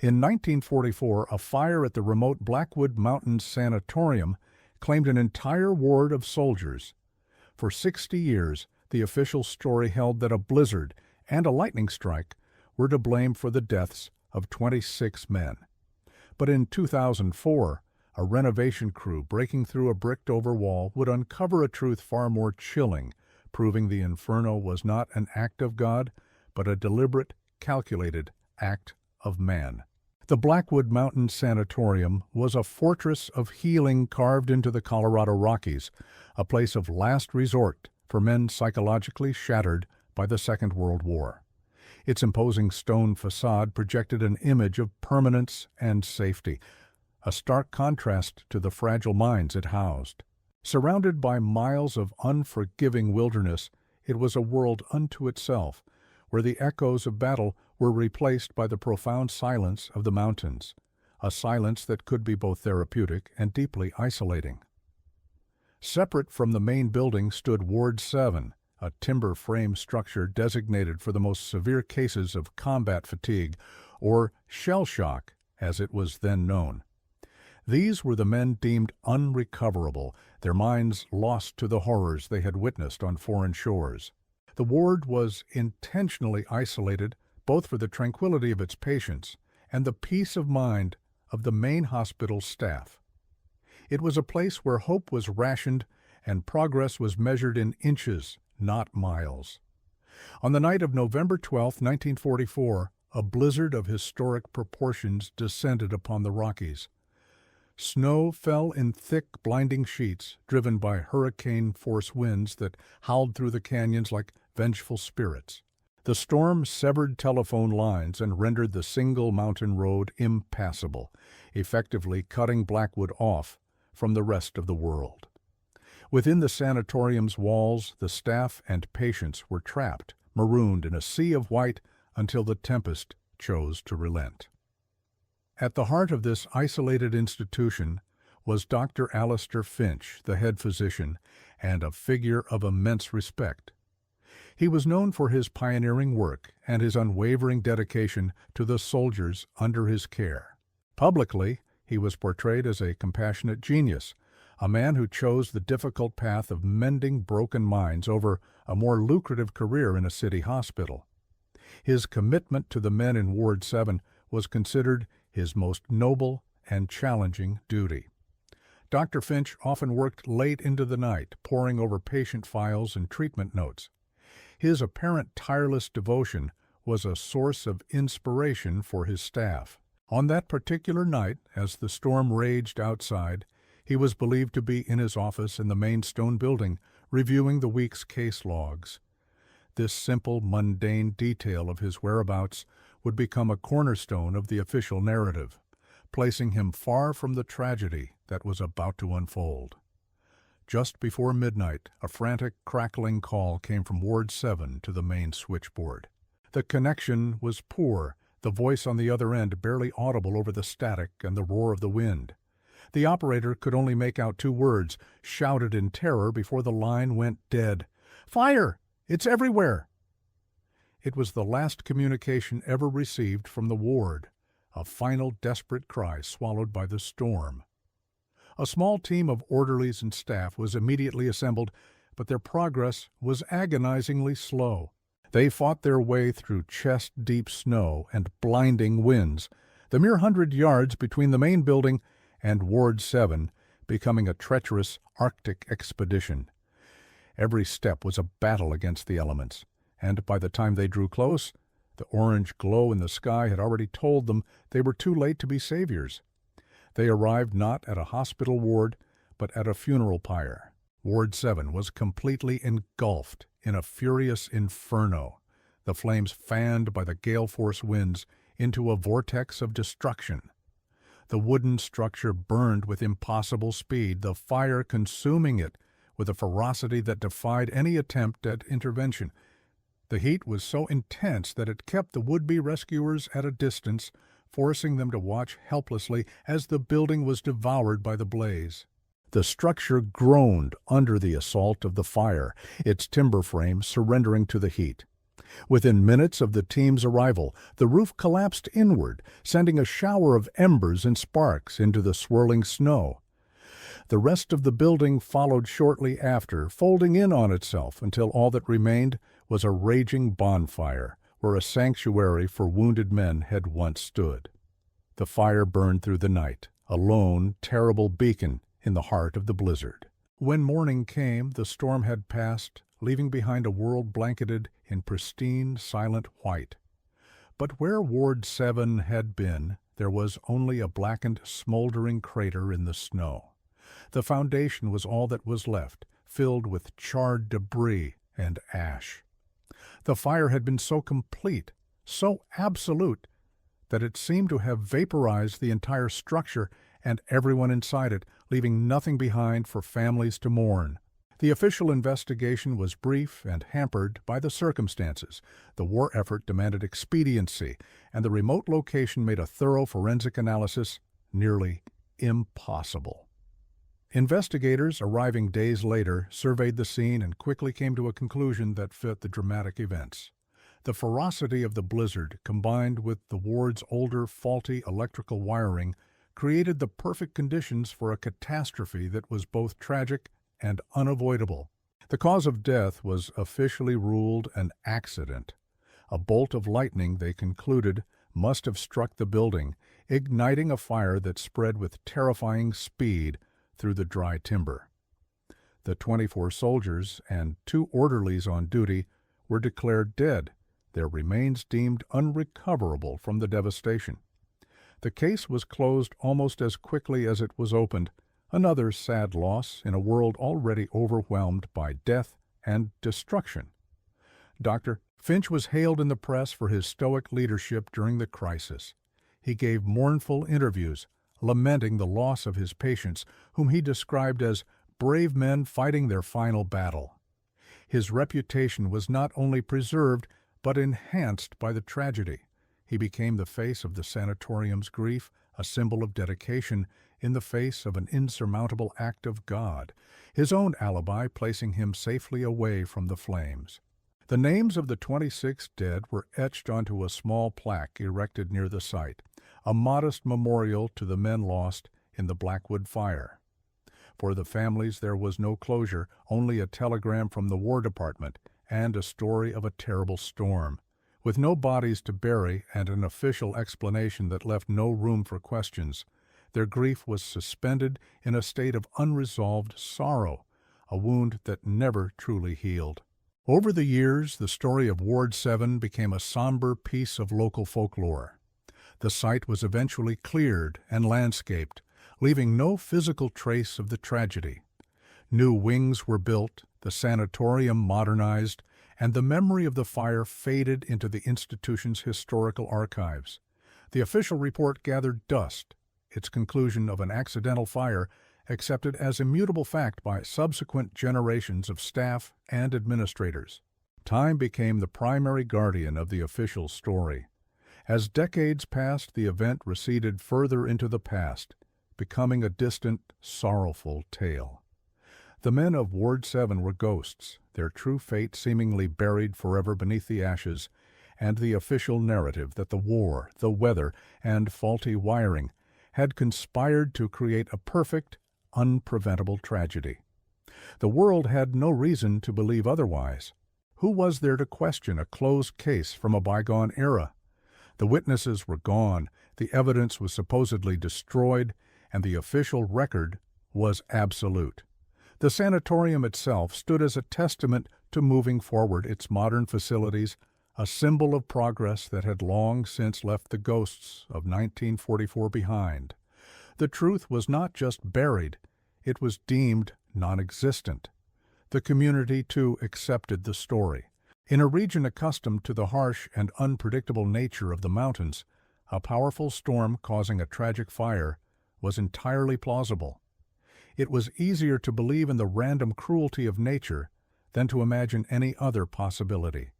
In 1944, a fire at the remote Blackwood Mountains Sanatorium claimed an entire ward of soldiers. For 60 years, the official story held that a blizzard and a lightning strike were to blame for the deaths of 26 men. But in 2004, a renovation crew breaking through a bricked-over wall would uncover a truth far more chilling, proving the inferno was not an act of God, but a deliberate, calculated act of man. The Blackwood Mountain Sanatorium was a fortress of healing carved into the Colorado Rockies, a place of last resort for men psychologically shattered by the Second World War. Its imposing stone facade projected an image of permanence and safety, a stark contrast to the fragile minds it housed. Surrounded by miles of unforgiving wilderness, it was a world unto itself, where the echoes of battle were replaced by the profound silence of the mountains, a silence that could be both therapeutic and deeply isolating. Separate from the main building stood Ward 7, a timber frame structure designated for the most severe cases of combat fatigue, or shell shock, as it was then known. These were the men deemed unrecoverable, their minds lost to the horrors they had witnessed on foreign shores. The ward was intentionally isolated both for the tranquility of its patients and the peace of mind of the main hospital staff. It was a place where hope was rationed and progress was measured in inches, not miles. On the night of November 12, 1944, a blizzard of historic proportions descended upon the Rockies. Snow fell in thick, blinding sheets, driven by hurricane-force winds that howled through the canyons like vengeful spirits. The storm severed telephone lines and rendered the single mountain road impassable, effectively cutting Blackwood off from the rest of the world. Within the sanatorium's walls, the staff and patients were trapped, marooned in a sea of white until the tempest chose to relent. At the heart of this isolated institution was Dr. Alistair Finch, the head physician, and a figure of immense respect. He was known for his pioneering work and his unwavering dedication to the soldiers under his care. Publicly, he was portrayed as a compassionate genius, a man who chose the difficult path of mending broken minds over a more lucrative career in a city hospital. His commitment to the men in Ward 7 was considered his most noble and challenging duty. Dr. Finch often worked late into the night, poring over patient files and treatment notes. His apparent tireless devotion was a source of inspiration for his staff. On that particular night, as the storm raged outside, he was believed to be in his office in the main stone building, reviewing the week's case logs. This simple, mundane detail of his whereabouts would become a cornerstone of the official narrative, placing him far from the tragedy that was about to unfold. Just before midnight, a frantic, crackling call came from Ward 7 to the main switchboard. The connection was poor, the voice on the other end barely audible over the static and the roar of the wind. The operator could only make out 2 words, shouted in terror before the line went dead. "Fire! It's everywhere!" It was the last communication ever received from the ward, a final desperate cry swallowed by the storm. A small team of orderlies and staff was immediately assembled, but their progress was agonizingly slow. They fought their way through chest-deep snow and blinding winds, the mere 100 yards between the main building and Ward 7 becoming a treacherous Arctic expedition. Every step was a battle against the elements, and by the time they drew close, the orange glow in the sky had already told them they were too late to be saviors. They arrived not at a hospital ward, but at a funeral pyre. Ward 7 was completely engulfed in a furious inferno, the flames fanned by the gale-force winds into a vortex of destruction. The wooden structure burned with impossible speed, the fire consuming it with a ferocity that defied any attempt at intervention. The heat was so intense that it kept the would-be rescuers at a distance, forcing them to watch helplessly as the building was devoured by the blaze. The structure groaned under the assault of the fire, its timber frame surrendering to the heat. Within minutes of the team's arrival, the roof collapsed inward, sending a shower of embers and sparks into the swirling snow. The rest of the building followed shortly after, folding in on itself until all that remained was a raging bonfire, where a sanctuary for wounded men had once stood. The fire burned through the night, a lone, terrible beacon in the heart of the blizzard. When morning came, the storm had passed, leaving behind a world blanketed in pristine, silent white. But where Ward 7 had been, there was only a blackened, smoldering crater in the snow. The foundation was all that was left, filled with charred debris and ash. The fire had been so complete, so absolute, that it seemed to have vaporized the entire structure and everyone inside it, leaving nothing behind for families to mourn. The official investigation was brief and hampered by the circumstances. The war effort demanded expediency, and the remote location made a thorough forensic analysis nearly impossible. Investigators, arriving days later, surveyed the scene and quickly came to a conclusion that fit the dramatic events. The ferocity of the blizzard, combined with the ward's older, faulty electrical wiring, created the perfect conditions for a catastrophe that was both tragic and unavoidable. The cause of death was officially ruled an accident. A bolt of lightning, they concluded, must have struck the building, igniting a fire that spread with terrifying speed through the dry timber. The 24 soldiers and 2 orderlies on duty were declared dead, their remains deemed unrecoverable from the devastation. The case was closed almost as quickly as it was opened, another sad loss in a world already overwhelmed by death and destruction. Dr. Finch was hailed in the press for his stoic leadership during the crisis. He gave mournful interviews, lamenting the loss of his patients, whom he described as brave men fighting their final battle. His reputation was not only preserved, but enhanced by the tragedy. He became the face of the sanatorium's grief, a symbol of dedication in the face of an insurmountable act of God, his own alibi placing him safely away from the flames. The names of the 26 dead were etched onto a small plaque erected near the site, a modest memorial to the men lost in the Blackwood fire. For the families there was no closure, only a telegram from the War Department and a story of a terrible storm. With no bodies to bury and an official explanation that left no room for questions, their grief was suspended in a state of unresolved sorrow, a wound that never truly healed. Over the years, the story of Ward 7 became a somber piece of local folklore. The site was eventually cleared and landscaped, leaving no physical trace of the tragedy. New wings were built, the sanatorium modernized, and the memory of the fire faded into the institution's historical archives. The official report gathered dust, its conclusion of an accidental fire accepted as immutable fact by subsequent generations of staff and administrators. Time became the primary guardian of the official story. As decades passed, the event receded further into the past, becoming a distant, sorrowful tale. The men of Ward 7 were ghosts, their true fate seemingly buried forever beneath the ashes, and the official narrative that the war, the weather, and faulty wiring had conspired to create a perfect, unpreventable tragedy. The world had no reason to believe otherwise. Who was there to question a closed case from a bygone era? The witnesses were gone, the evidence was supposedly destroyed, and the official record was absolute. The sanatorium itself stood as a testament to moving forward, its modern facilities, a symbol of progress that had long since left the ghosts of 1944 behind. The truth was not just buried, it was deemed non-existent. The community, too, accepted the story. In a region accustomed to the harsh and unpredictable nature of the mountains, a powerful storm causing a tragic fire was entirely plausible. It was easier to believe in the random cruelty of nature than to imagine any other possibility.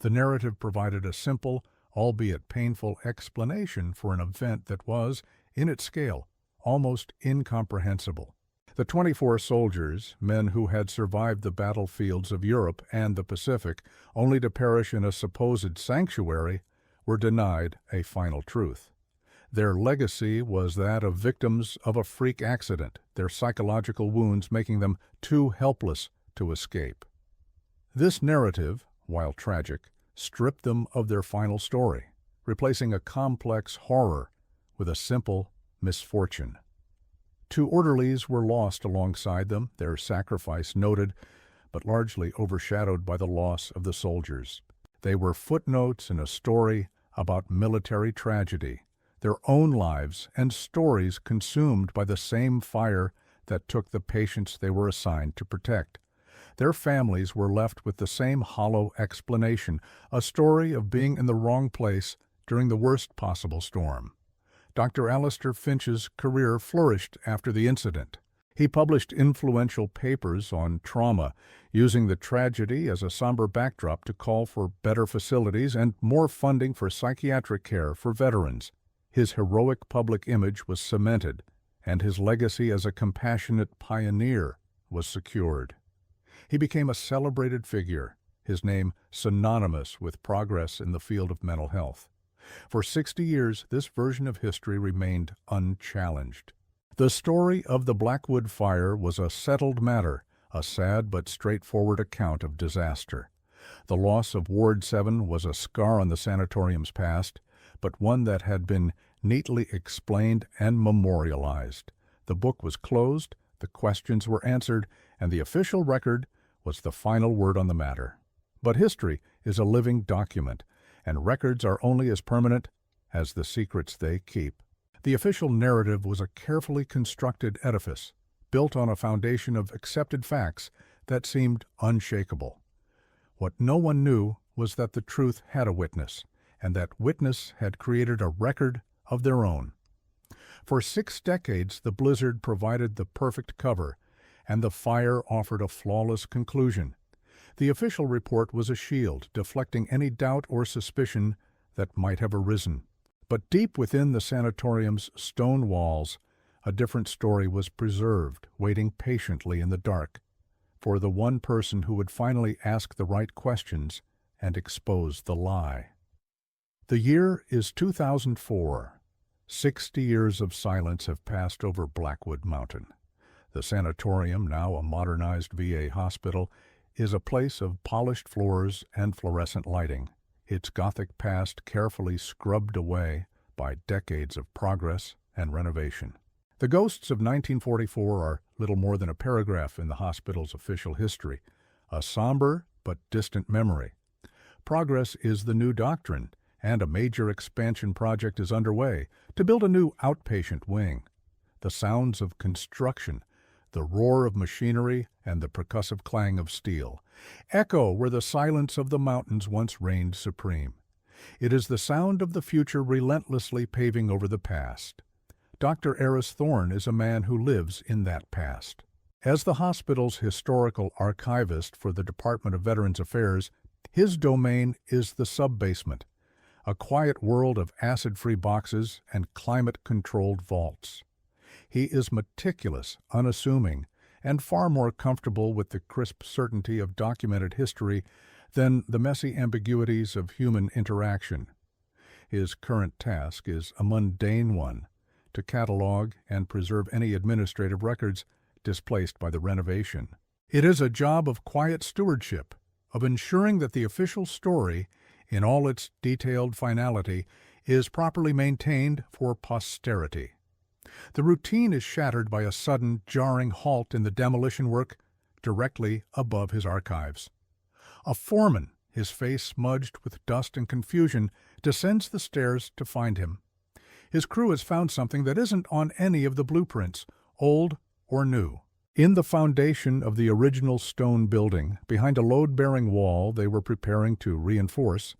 The narrative provided a simple, albeit painful, explanation for an event that was, in its scale, almost incomprehensible. The 24 soldiers, men who had survived the battlefields of Europe and the Pacific, only to perish in a supposed sanctuary, were denied a final truth. Their legacy was that of victims of a freak accident, their psychological wounds making them too helpless to escape. This narrative, while tragic, stripped them of their final story, replacing a complex horror with a simple misfortune. 2 orderlies were lost alongside them, their sacrifice noted, but largely overshadowed by the loss of the soldiers. They were footnotes in a story about military tragedy, their own lives and stories consumed by the same fire that took the patients they were assigned to protect. Their families were left with the same hollow explanation, a story of being in the wrong place during the worst possible storm. Dr. Alistair Finch's career flourished after the incident. He published influential papers on trauma, using the tragedy as a somber backdrop to call for better facilities and more funding for psychiatric care for veterans. His heroic public image was cemented, and his legacy as a compassionate pioneer was secured. He became a celebrated figure, his name synonymous with progress in the field of mental health. For 60 years, this version of history remained unchallenged. The story of the Blackwood Fire was a settled matter, a sad but straightforward account of disaster. The loss of Ward 7 was a scar on the sanatorium's past, but one that had been neatly explained and memorialized. The book was closed, the questions were answered, and the official record was the final word on the matter. But history is a living document, and records are only as permanent as the secrets they keep. The official narrative was a carefully constructed edifice, built on a foundation of accepted facts that seemed unshakable. What no one knew was that the truth had a witness, and that witness had created a record of their own. For 6 decades, the blizzard provided the perfect cover, and the fire offered a flawless conclusion. The official report was a shield, deflecting any doubt or suspicion that might have arisen. But deep within the sanatorium's stone walls, a different story was preserved, waiting patiently in the dark for the one person who would finally ask the right questions and expose the lie. The year is 2004. 60 years of silence have passed over Blackwood Mountain. The sanatorium, now a modernized VA hospital, is a place of polished floors and fluorescent lighting, its Gothic past carefully scrubbed away by decades of progress and renovation. The ghosts of 1944 are little more than a paragraph in the hospital's official history, a somber but distant memory. Progress is the new doctrine, and a major expansion project is underway to build a new outpatient wing. The sounds of construction, the roar of machinery, and the percussive clang of steel echo where the silence of the mountains once reigned supreme. It is the sound of the future relentlessly paving over the past. Dr. Eris Thorne is a man who lives in that past. As the hospital's historical archivist for the Department of Veterans Affairs, his domain is the sub-basement, a quiet world of acid-free boxes and climate-controlled vaults. He is meticulous, unassuming, and far more comfortable with the crisp certainty of documented history than the messy ambiguities of human interaction. His current task is a mundane one, to catalog and preserve any administrative records displaced by the renovation. It is a job of quiet stewardship, of ensuring that the official story, in all its detailed finality, is properly maintained for posterity. The routine is shattered by a sudden, jarring halt in the demolition work directly above his archives. A foreman, his face smudged with dust and confusion, descends the stairs to find him. His crew has found something that isn't on any of the blueprints, old or new. In the foundation of the original stone building, behind a load-bearing wall they were preparing to reinforce,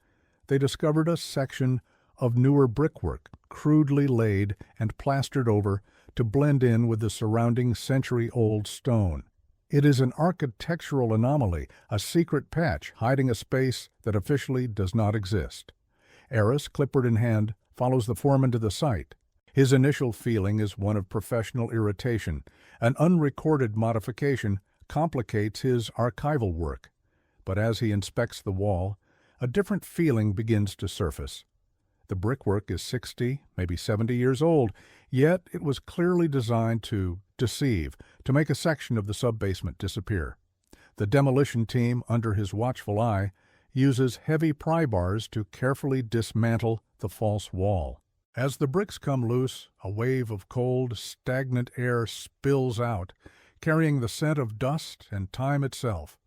they discovered a section of newer brickwork, crudely laid and plastered over to blend in with the surrounding century-old stone. It is an architectural anomaly, a secret patch hiding a space that officially does not exist. Eris, clipboard in hand, follows the foreman to the site. His initial feeling is one of professional irritation. An unrecorded modification complicates his archival work. But as he inspects the wall, a different feeling begins to surface. The brickwork is 60, maybe 70 years old, yet it was clearly designed to deceive, to make a section of the sub-basement disappear. The demolition team, under his watchful eye, uses heavy pry bars to carefully dismantle the false wall. As the bricks come loose, a wave of cold, stagnant air spills out, carrying the scent of dust and time itself.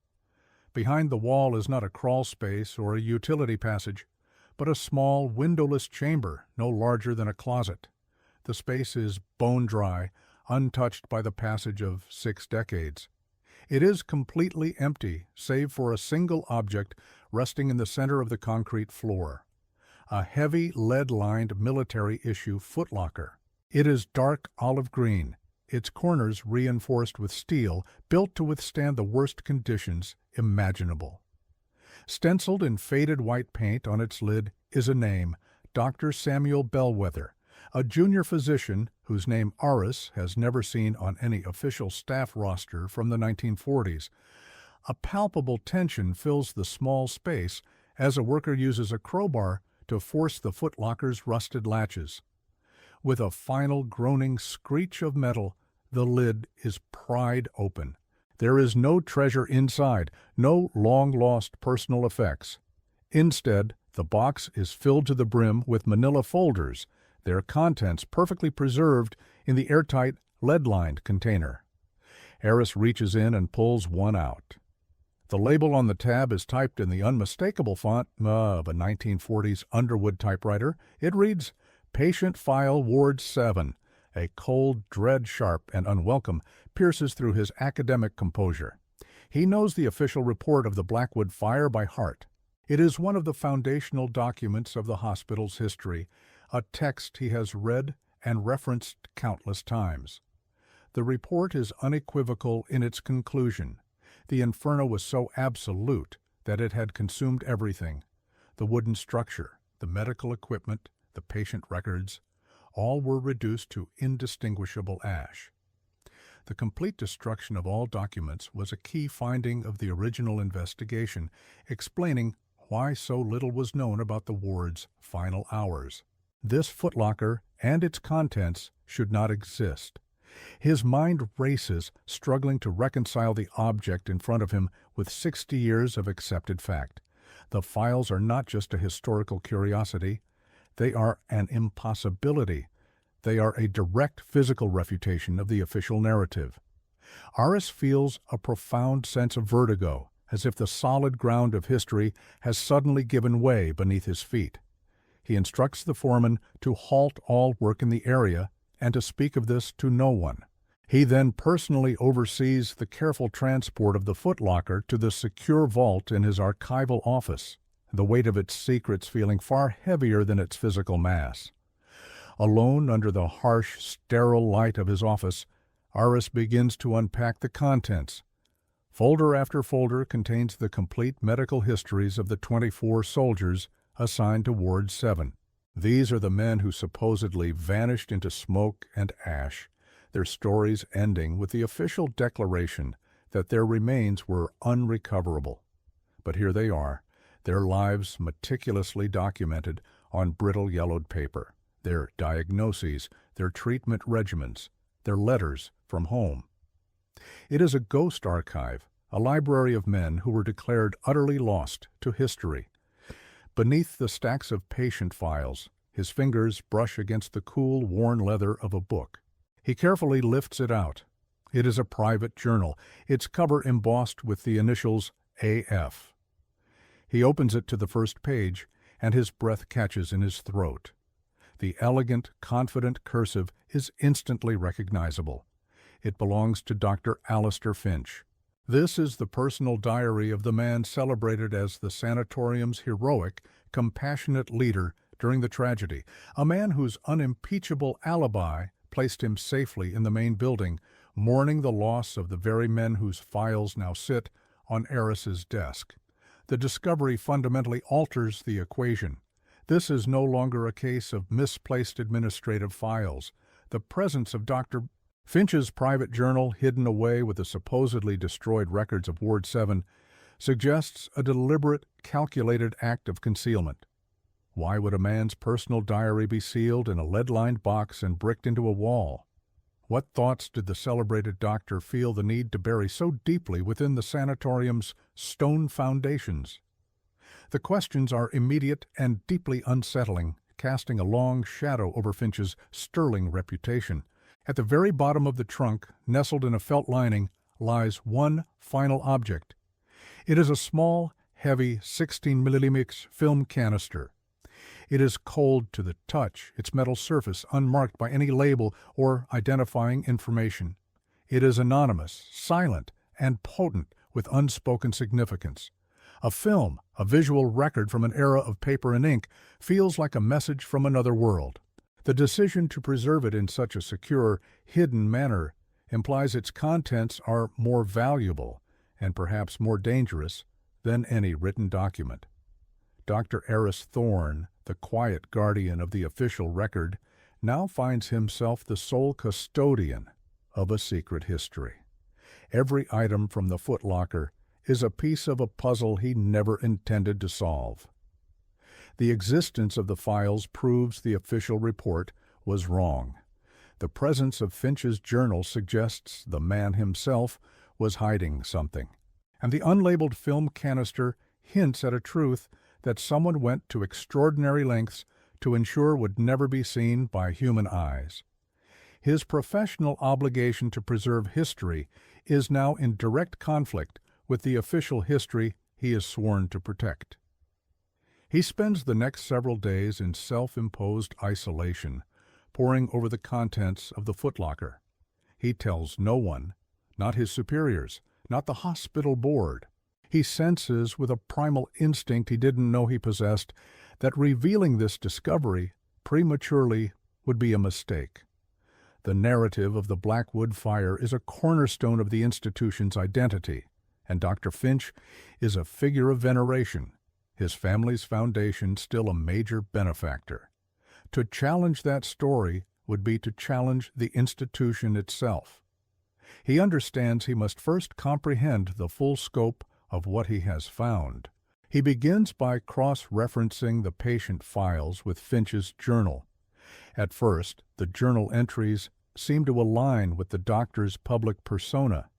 Behind the wall is not a crawl space or a utility passage, but a small, windowless chamber no larger than a closet. The space is bone-dry, untouched by the passage of 6 decades. It is completely empty, save for a single object resting in the center of the concrete floor. A heavy, lead-lined military-issue footlocker. It is dark olive green, its corners reinforced with steel, built to withstand the worst conditions imaginable. Stenciled in faded white paint on its lid is a name, Dr. Samuel Bellwether, a junior physician whose name Aris has never seen on any official staff roster from the 1940s. A palpable tension fills the small space as a worker uses a crowbar to force the footlocker's rusted latches. With a final groaning screech of metal, the lid is pried open. There is no treasure inside, no long-lost personal effects. Instead, the box is filled to the brim with manila folders, their contents perfectly preserved in the airtight, lead-lined container. Aris reaches in and pulls one out. The label on the tab is typed in the unmistakable font of a 1940s Underwood typewriter. It reads, "Patient File Ward 7." A cold dread, sharp and unwelcome, pierces through his academic composure. He knows the official report of the Blackwood fire by heart. It is one of the foundational documents of the hospital's history, a text he has read and referenced countless times. The report is unequivocal in its conclusion. The inferno was so absolute that it had consumed everything. The wooden structure, the medical equipment, the patient records, all were reduced to indistinguishable ash. The complete destruction of all documents was a key finding of the original investigation, explaining why so little was known about the ward's final hours. This footlocker and its contents should not exist. His mind races, struggling to reconcile the object in front of him with 60 years of accepted fact. The files are not just a historical curiosity. They are an impossibility. They are a direct physical refutation of the official narrative. Aris feels a profound sense of vertigo, as if the solid ground of history has suddenly given way beneath his feet. He instructs the foreman to halt all work in the area and to speak of this to no one. He then personally oversees the careful transport of the footlocker to the secure vault in his archival office, the weight of its secrets feeling far heavier than its physical mass. Alone under the harsh, sterile light of his office, Aris begins to unpack the contents. Folder after folder contains the complete medical histories of the 24 soldiers assigned to Ward 7. These are the men who supposedly vanished into smoke and ash, their stories ending with the official declaration that their remains were unrecoverable. But here they are, their lives meticulously documented on brittle yellowed paper, their diagnoses, their treatment regimens, their letters from home. It is a ghost archive, a library of men who were declared utterly lost to history. Beneath the stacks of patient files, his fingers brush against the cool, worn leather of a book. He carefully lifts it out. It is a private journal, its cover embossed with the initials AF. He opens it to the first page, and his breath catches in his throat. The elegant, confident cursive is instantly recognizable. It belongs to Dr. Alistair Finch. This is the personal diary of the man celebrated as the sanatorium's heroic, compassionate leader during the tragedy, a man whose unimpeachable alibi placed him safely in the main building, mourning the loss of the very men whose files now sit on Aris's desk. The discovery fundamentally alters the equation. This is no longer a case of misplaced administrative files. The presence of Dr. Finch's private journal hidden away with the supposedly destroyed records of Ward 7 suggests a deliberate, calculated act of concealment. Why would a man's personal diary be sealed in a lead-lined box and bricked into a wall? What thoughts did the celebrated doctor feel the need to bury so deeply within the sanatorium's stone foundations? The questions are immediate and deeply unsettling, casting a long shadow over Finch's sterling reputation. At the very bottom of the trunk, nestled in a felt lining, lies one final object. It is a small, heavy 16 mm film canister. It is cold to the touch, its metal surface unmarked by any label or identifying information. It is anonymous, silent, and potent with unspoken significance. A film, a visual record from an era of paper and ink, feels like a message from another world. The decision to preserve it in such a secure, hidden manner implies its contents are more valuable and perhaps more dangerous than any written document. Dr. Eris Thorne, the quiet guardian of the official record, now finds himself the sole custodian of a secret history. Every item from the footlocker is a piece of a puzzle he never intended to solve. The existence of the files proves the official report was wrong. The presence of Finch's journal suggests the man himself was hiding something, and the unlabeled film canister hints at a truth that someone went to extraordinary lengths to ensure would never be seen by human eyes. His professional obligation to preserve history is now in direct conflict with the official history he is sworn to protect. He spends the next several days in self-imposed isolation, poring over the contents of the footlocker. He tells no one, not his superiors, not the hospital board. He senses with a primal instinct he didn't know he possessed that revealing this discovery prematurely would be a mistake. The narrative of the Blackwood fire is a cornerstone of the institution's identity, and Dr. Finch is a figure of veneration, his family's foundation still a major benefactor. To challenge that story would be to challenge the institution itself. He understands he must first comprehend the full scope of what he has found. He begins by cross-referencing the patient files with Finch's journal. At first, the journal entries seem to align with the doctor's public persona.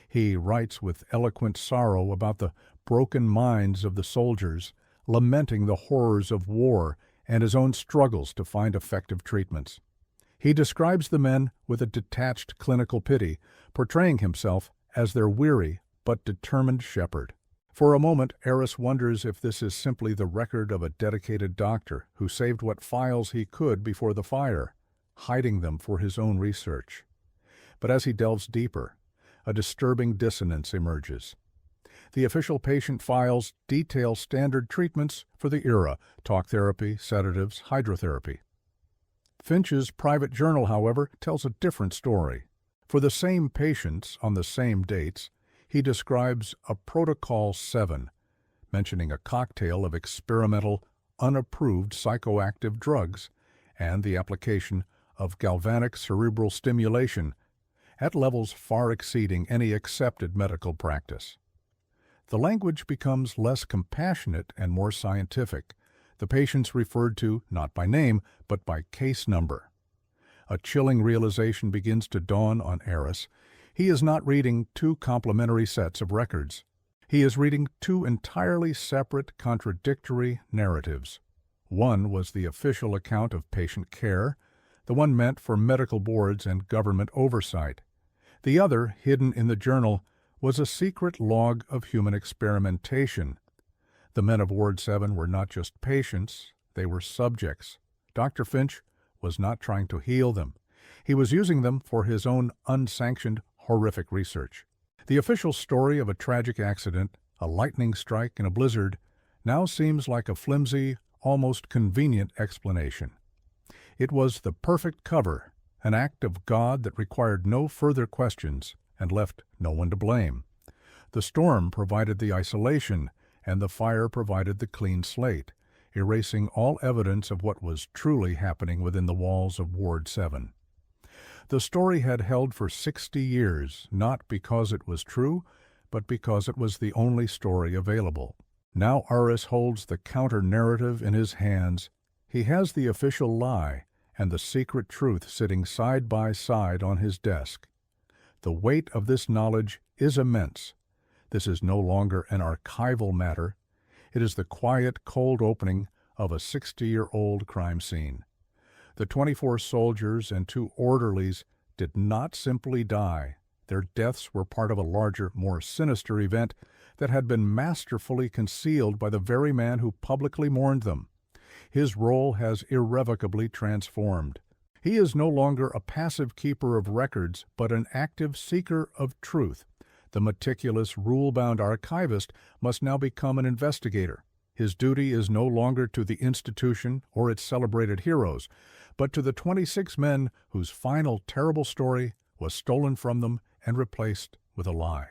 He writes with eloquent sorrow about the broken minds of the soldiers, lamenting the horrors of war and his own struggles to find effective treatments. He describes the men with a detached clinical pity, portraying himself as their weary but determined shepherd. For a moment, Eris wonders if this is simply the record of a dedicated doctor who saved what files he could before the fire, hiding them for his own research. But as he delves deeper, a disturbing dissonance emerges. The official patient files detail standard treatments for the era: talk therapy, sedatives, hydrotherapy. Finch's private journal, however, tells a different story. For the same patients on the same dates, he describes a Protocol 7, mentioning a cocktail of experimental, unapproved psychoactive drugs and the application of galvanic cerebral stimulation at levels far exceeding any accepted medical practice. The language becomes less compassionate and more scientific, the patients referred to not by name but by case number. A chilling realization begins to dawn on Eris. He is not reading two complementary sets of records. He is reading two entirely separate, contradictory narratives. One was the official account of patient care, the one meant for medical boards and government oversight. The other, hidden in the journal, was a secret log of human experimentation. The men of Ward 7 were not just patients, they were subjects. Dr. Finch was not trying to heal them. He was using them for his own unsanctioned, horrific research. The official story of a tragic accident, a lightning strike in a blizzard, now seems like a flimsy, almost convenient explanation. It was the perfect cover, an act of God that required no further questions and left no one to blame. The storm provided the isolation, and the fire provided the clean slate. erasing all evidence of what was truly happening within the walls of Ward 7. The story had held for 60 years, not because it was true, but because it was the only story available. Now Aris holds the counter-narrative in his hands. He has the official lie and the secret truth sitting side by side on his desk. The weight of this knowledge is immense. This is no longer an archival matter. It is the quiet, cold opening of a 60-year-old crime scene. The 24 soldiers and 2 orderlies did not simply die. Their deaths were part of a larger, more sinister event that had been masterfully concealed by the very man who publicly mourned them. His role has irrevocably transformed. He is no longer a passive keeper of records, but an active seeker of truth. The meticulous, rule-bound archivist must now become an investigator. His duty is no longer to the institution or its celebrated heroes, but to the 26 men whose final terrible story was stolen from them and replaced with a lie.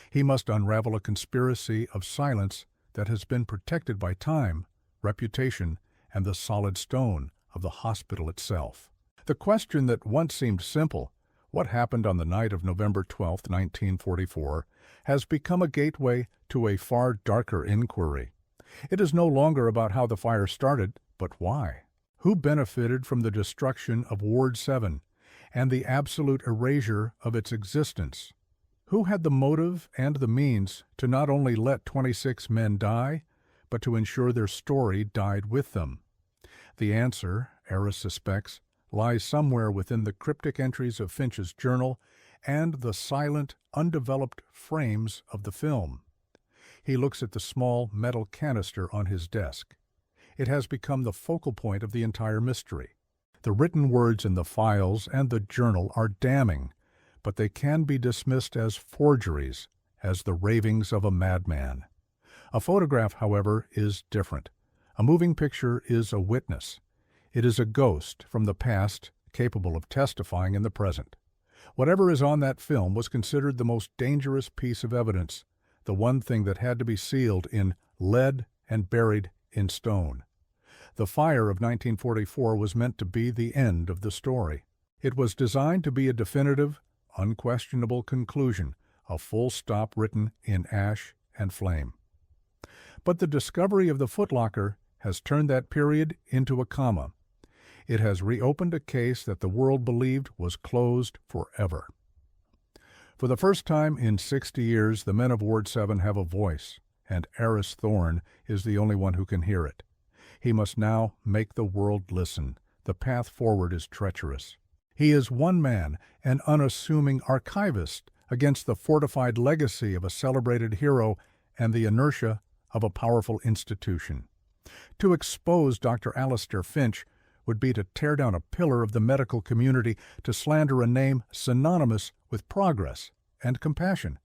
He must unravel a conspiracy of silence that has been protected by time, reputation, and the solid stone of the hospital itself. The question that once seemed simple, what happened on the night of November 12, 1944, has become a gateway to a far darker inquiry. It is no longer about how the fire started, but why. Who benefited from the destruction of Ward 7 and the absolute erasure of its existence? Who had the motive and the means to not only let 26 men die, but to ensure their story died with them? The answer, Aris suspects, lies somewhere within the cryptic entries of Finch's journal and the silent, undeveloped frames of the film. He looks at the small metal canister on his desk. It has become the focal point of the entire mystery. The written words in the files and the journal are damning, but they can be dismissed as forgeries, as the ravings of a madman. A photograph, however, is different. A moving picture is a witness. It is a ghost from the past capable of testifying in the present. Whatever is on that film was considered the most dangerous piece of evidence, the one thing that had to be sealed in lead and buried in stone. The fire of 1944 was meant to be the end of the story. It was designed to be a definitive, unquestionable conclusion, a full stop written in ash and flame. But the discovery of the footlocker has turned that period into a comma. It has reopened a case that the world believed was closed forever. For the first time in 60 years, the men of Ward 7 have a voice, and Aris Thorne is the only one who can hear it. He must now make the world listen. The path forward is treacherous. He is one man, an unassuming archivist, against the fortified legacy of a celebrated hero and the inertia of a powerful institution. To expose Dr. Alistair Finch would be to tear down a pillar of the medical community, to slander a name synonymous with progress and compassion.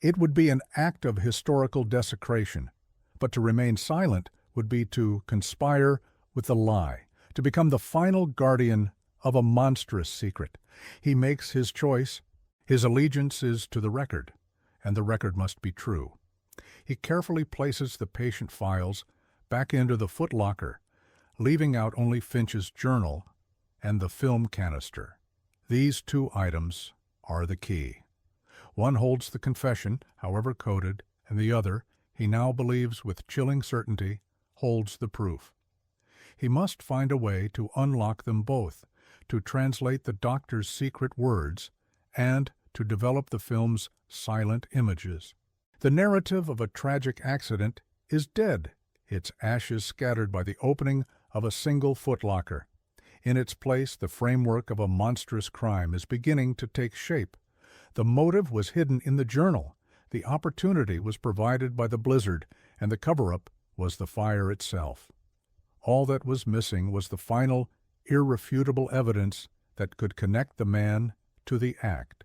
It would be an act of historical desecration, but to remain silent would be to conspire with the lie, to become the final guardian of a monstrous secret. He makes his choice. His allegiance is to the record, and the record must be true. He carefully places the patient files back into the footlocker, leaving out only Finch's journal and the film canister. These 2 items are the key. One holds the confession, however coded, and the other, he now believes with chilling certainty, holds the proof. He must find a way to unlock them both, to translate the doctor's secret words, and to develop the film's silent images. The narrative of a tragic accident is dead, its ashes scattered by the opening of a single footlocker. In its place, the framework of a monstrous crime is beginning to take shape. The motive was hidden in the journal. The opportunity was provided by the blizzard, and the cover-up was the fire itself. All that was missing was the final, irrefutable evidence that could connect the man to the act.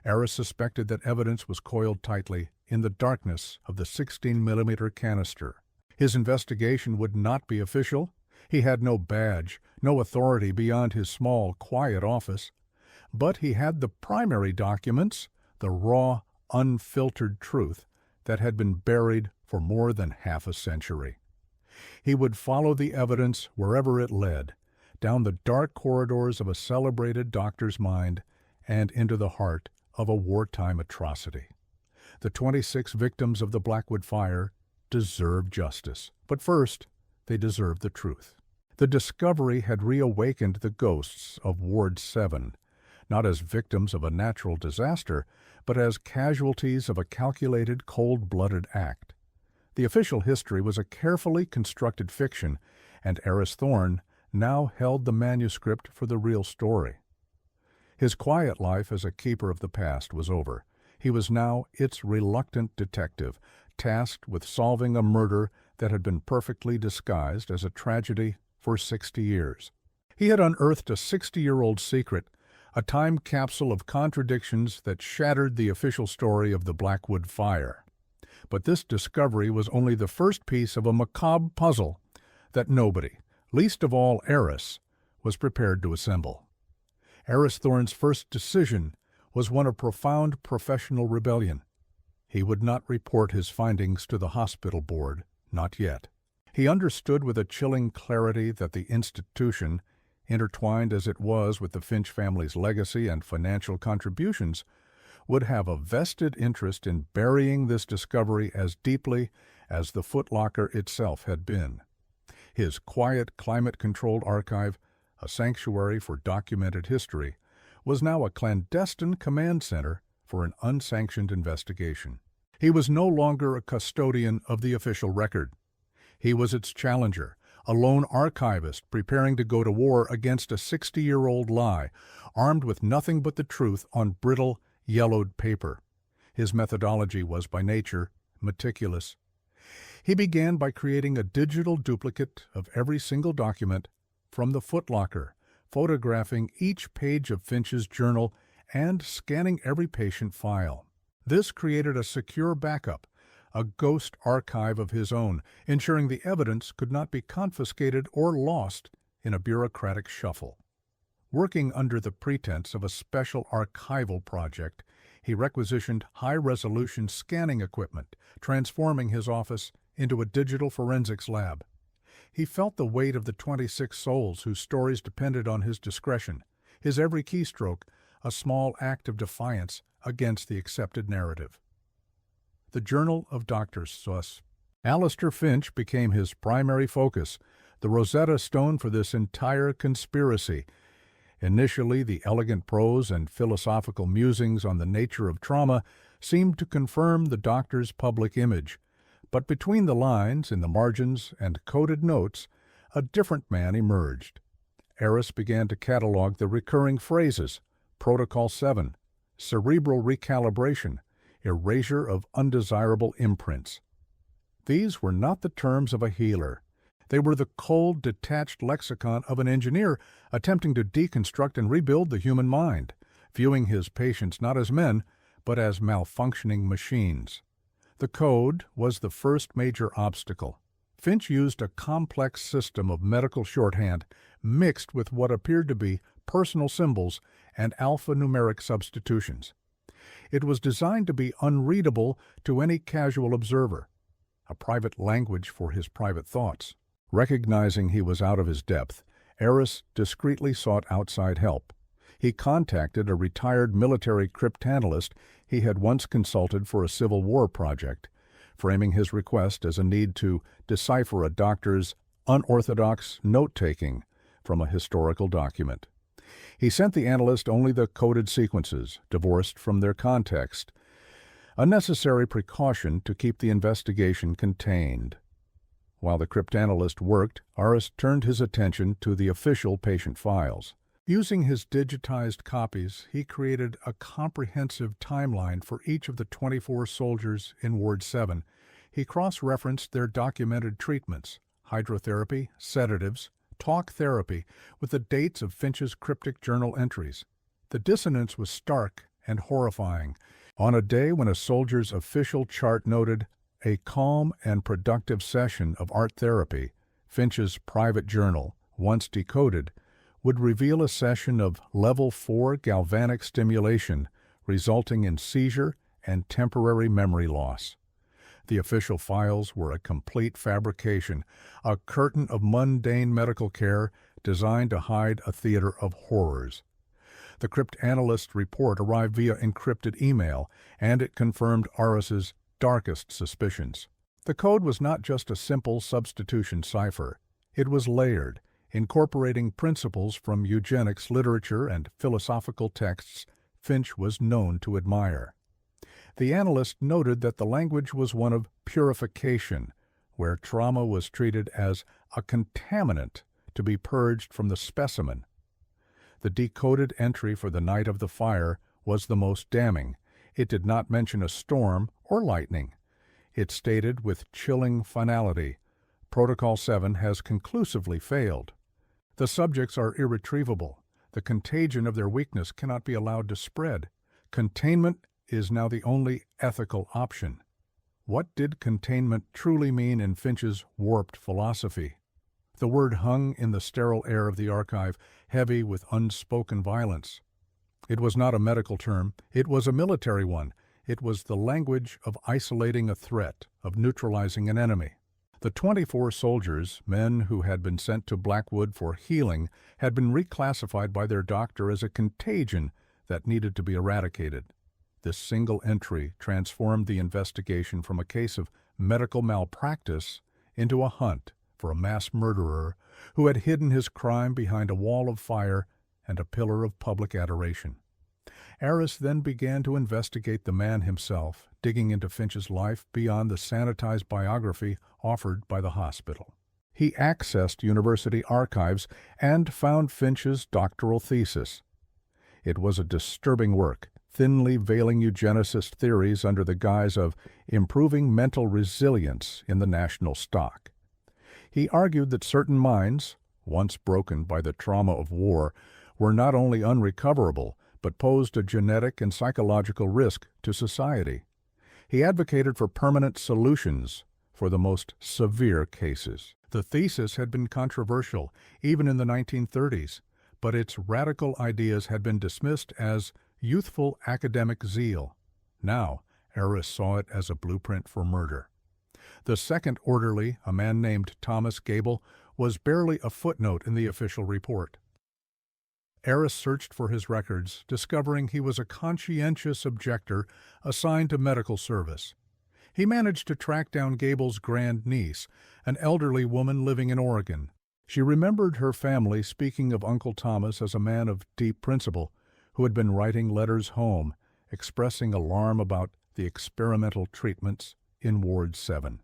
Aris suspected that evidence was coiled tightly in the darkness of the 16mm canister. His investigation would not be official. He had no badge, no authority beyond his small, quiet office. But he had the primary documents, the raw, unfiltered truth that had been buried for more than half a century. He would follow the evidence wherever it led, down the dark corridors of a celebrated doctor's mind and into the heart of a wartime atrocity. The 26 victims of the Blackwood Fire deserve justice, but first, they deserve the truth. The discovery had reawakened the ghosts of Ward 7, not as victims of a natural disaster, but as casualties of a calculated, cold-blooded act. The official history was a carefully constructed fiction, and Eris Thorne now held the manuscript for the real story. His quiet life as a keeper of the past was over. He was now its reluctant detective, tasked with solving a murder that had been perfectly disguised as a tragedy for 60 years. He had unearthed a 60-year-old secret, a time capsule of contradictions that shattered the official story of the Blackwood Fire. But this discovery was only the first piece of a macabre puzzle that nobody, least of all Eris, was prepared to assemble. Eris Thorne's first decision was one of profound professional rebellion. He would not report his findings to the hospital board, not yet. He understood with a chilling clarity that the institution, intertwined as it was with the Finch family's legacy and financial contributions, would have a vested interest in burying this discovery as deeply as the Foot Locker itself had been. His quiet, climate-controlled archive, a sanctuary for documented history, was now a clandestine command center for an unsanctioned investigation. He was no longer a custodian of the official record. He was its challenger, a lone archivist preparing to go to war against a 60-year-old lie, armed with nothing but the truth on brittle, yellowed paper. His methodology was by nature meticulous. He began by creating a digital duplicate of every single document from the Foot Locker, photographing each page of Finch's journal and scanning every patient file. This created a secure backup, a ghost archive of his own, ensuring the evidence could not be confiscated or lost in a bureaucratic shuffle. Working under the pretense of a special archival project, he requisitioned high-resolution scanning equipment, transforming his office into a digital forensics lab. He felt the weight of the 26 souls whose stories depended on his discretion, his every keystroke a small act of defiance against the accepted narrative. The Journal of Doctors Sus. Alistair Finch became his primary focus, the Rosetta Stone for this entire conspiracy. Initially, the elegant prose and philosophical musings on the nature of trauma seemed to confirm the doctor's public image. But between the lines, in the margins and coded notes, a different man emerged. Eris began to catalog the recurring phrases: Protocol 7, cerebral recalibration, erasure of undesirable imprints. These were not the terms of a healer. They were the cold, detached lexicon of an engineer attempting to deconstruct and rebuild the human mind, viewing his patients not as men, but as malfunctioning machines. The code was the first major obstacle. Finch used a complex system of medical shorthand mixed with what appeared to be personal symbols and alphanumeric substitutions. It was designed to be unreadable to any casual observer, a private language for his private thoughts. Recognizing he was out of his depth, Eris discreetly sought outside help. He contacted a retired military cryptanalyst he had once consulted for a Civil War project, framing his request as a need to decipher a doctor's unorthodox note-taking from a historical document. He sent the analyst only the coded sequences, divorced from their context, a necessary precaution to keep the investigation contained. While the cryptanalyst worked, Eris turned his attention to the official patient files. Using his digitized copies, he created a comprehensive timeline for each of the 24 soldiers in Ward 7. He cross-referenced their documented treatments, hydrotherapy, sedatives, talk therapy, with the dates of Finch's cryptic journal entries. The dissonance was stark and horrifying. On a day when a soldier's official chart noted a calm and productive session of art therapy, Finch's private journal, once decoded, would reveal a session of level 4 galvanic stimulation resulting in seizure and temporary memory loss. The official files were a complete fabrication, a curtain of mundane medical care designed to hide a theater of horrors. The cryptanalyst report arrived via encrypted email, and it confirmed Aris's darkest suspicions. The code was not just a simple substitution cipher. It was layered, incorporating principles from eugenics literature and philosophical texts Finch was known to admire. The analyst noted that the language was one of purification, where trauma was treated as a contaminant to be purged from the specimen. The decoded entry for the night of the fire was the most damning. It did not mention a storm or lightning. It stated with chilling finality, Protocol 7 has conclusively failed. The subjects are irretrievable. The contagion of their weakness cannot be allowed to spread. Containment is now the only ethical option. What did containment truly mean in Finch's warped philosophy? The word hung in the sterile air of the archive, heavy with unspoken violence. It was not a medical term, it was a military one. It was the language of isolating a threat, of neutralizing an enemy. The 24 soldiers, men who had been sent to Blackwood for healing, had been reclassified by their doctor as a contagion that needed to be eradicated. This single entry transformed the investigation from a case of medical malpractice into a hunt for a mass murderer who had hidden his crime behind a wall of fire and a pillar of public adoration. Aris then began to investigate the man himself, digging into Finch's life beyond the sanitized biography offered by the hospital. He accessed university archives and found Finch's doctoral thesis. It was a disturbing work, thinly veiling eugenicist theories under the guise of improving mental resilience in the national stock. He argued that certain minds, once broken by the trauma of war, were not only unrecoverable, but posed a genetic and psychological risk to society. He advocated for permanent solutions for the most severe cases. The thesis had been controversial, even in the 1930s, but its radical ideas had been dismissed as youthful academic zeal. Now, Aris saw it as a blueprint for murder. The second orderly, a man named Thomas Gable, was barely a footnote in the official report. Aris searched for his records, discovering he was a conscientious objector assigned to medical service. He managed to track down Gable's grandniece, an elderly woman living in Oregon. She remembered her family speaking of Uncle Thomas as a man of deep principle, who had been writing letters home, expressing alarm about the experimental treatments in Ward 7.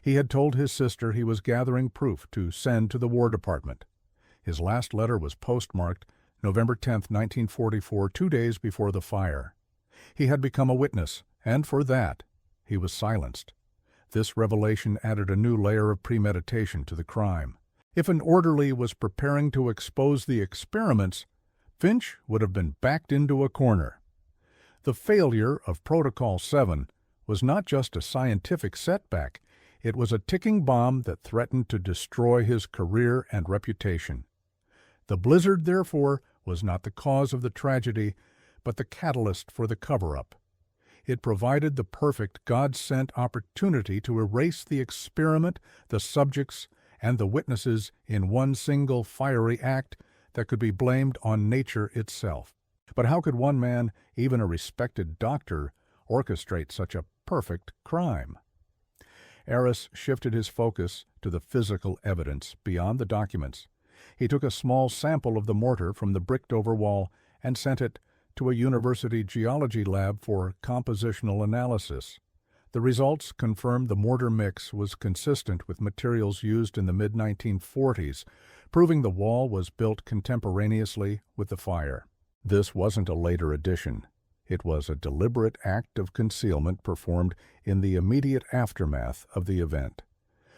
He had told his sister he was gathering proof to send to the War Department. His last letter was postmarked November 10, 1944, 2 days before the fire. He had become a witness, and for that, he was silenced. This revelation added a new layer of premeditation to the crime. If an orderly was preparing to expose the experiments, Finch would have been backed into a corner. The failure of Protocol 7 was not just a scientific setback, it was a ticking bomb that threatened to destroy his career and reputation. The blizzard, therefore, was not the cause of the tragedy, but the catalyst for the cover-up. It provided the perfect God-sent opportunity to erase the experiment, the subjects, and the witnesses in one single fiery act that could be blamed on nature itself. But how could one man, even a respected doctor, orchestrate such a perfect crime? Aris shifted his focus to the physical evidence beyond the documents. He took a small sample of the mortar from the bricked-over wall and sent it to a university geology lab for compositional analysis. The results confirmed the mortar mix was consistent with materials used in the mid-1940s, proving the wall was built contemporaneously with the fire. This wasn't a later addition. It was a deliberate act of concealment performed in the immediate aftermath of the event.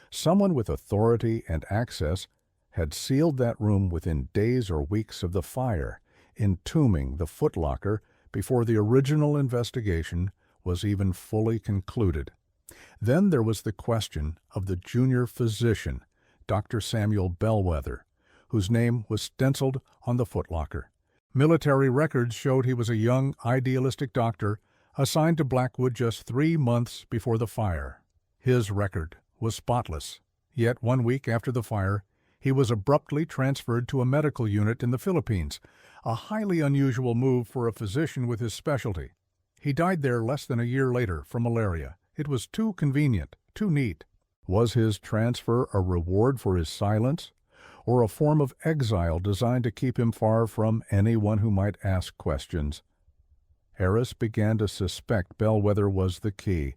Someone with authority and access had sealed that room within days or weeks of the fire, entombing the footlocker before the original investigation was even fully concluded. Then there was the question of the junior physician, Dr. Samuel Bellwether, whose name was stenciled on the footlocker. Military records showed he was a young, idealistic doctor assigned to Blackwood just 3 months before the fire. His record was spotless. Yet 1 week after the fire, he was abruptly transferred to a medical unit in the Philippines, a highly unusual move for a physician with his specialty. He died there less than a year later from malaria. It was too convenient, too neat. Was his transfer a reward for his silence, or a form of exile designed to keep him far from anyone who might ask questions? Harris began to suspect Bellwether was the key.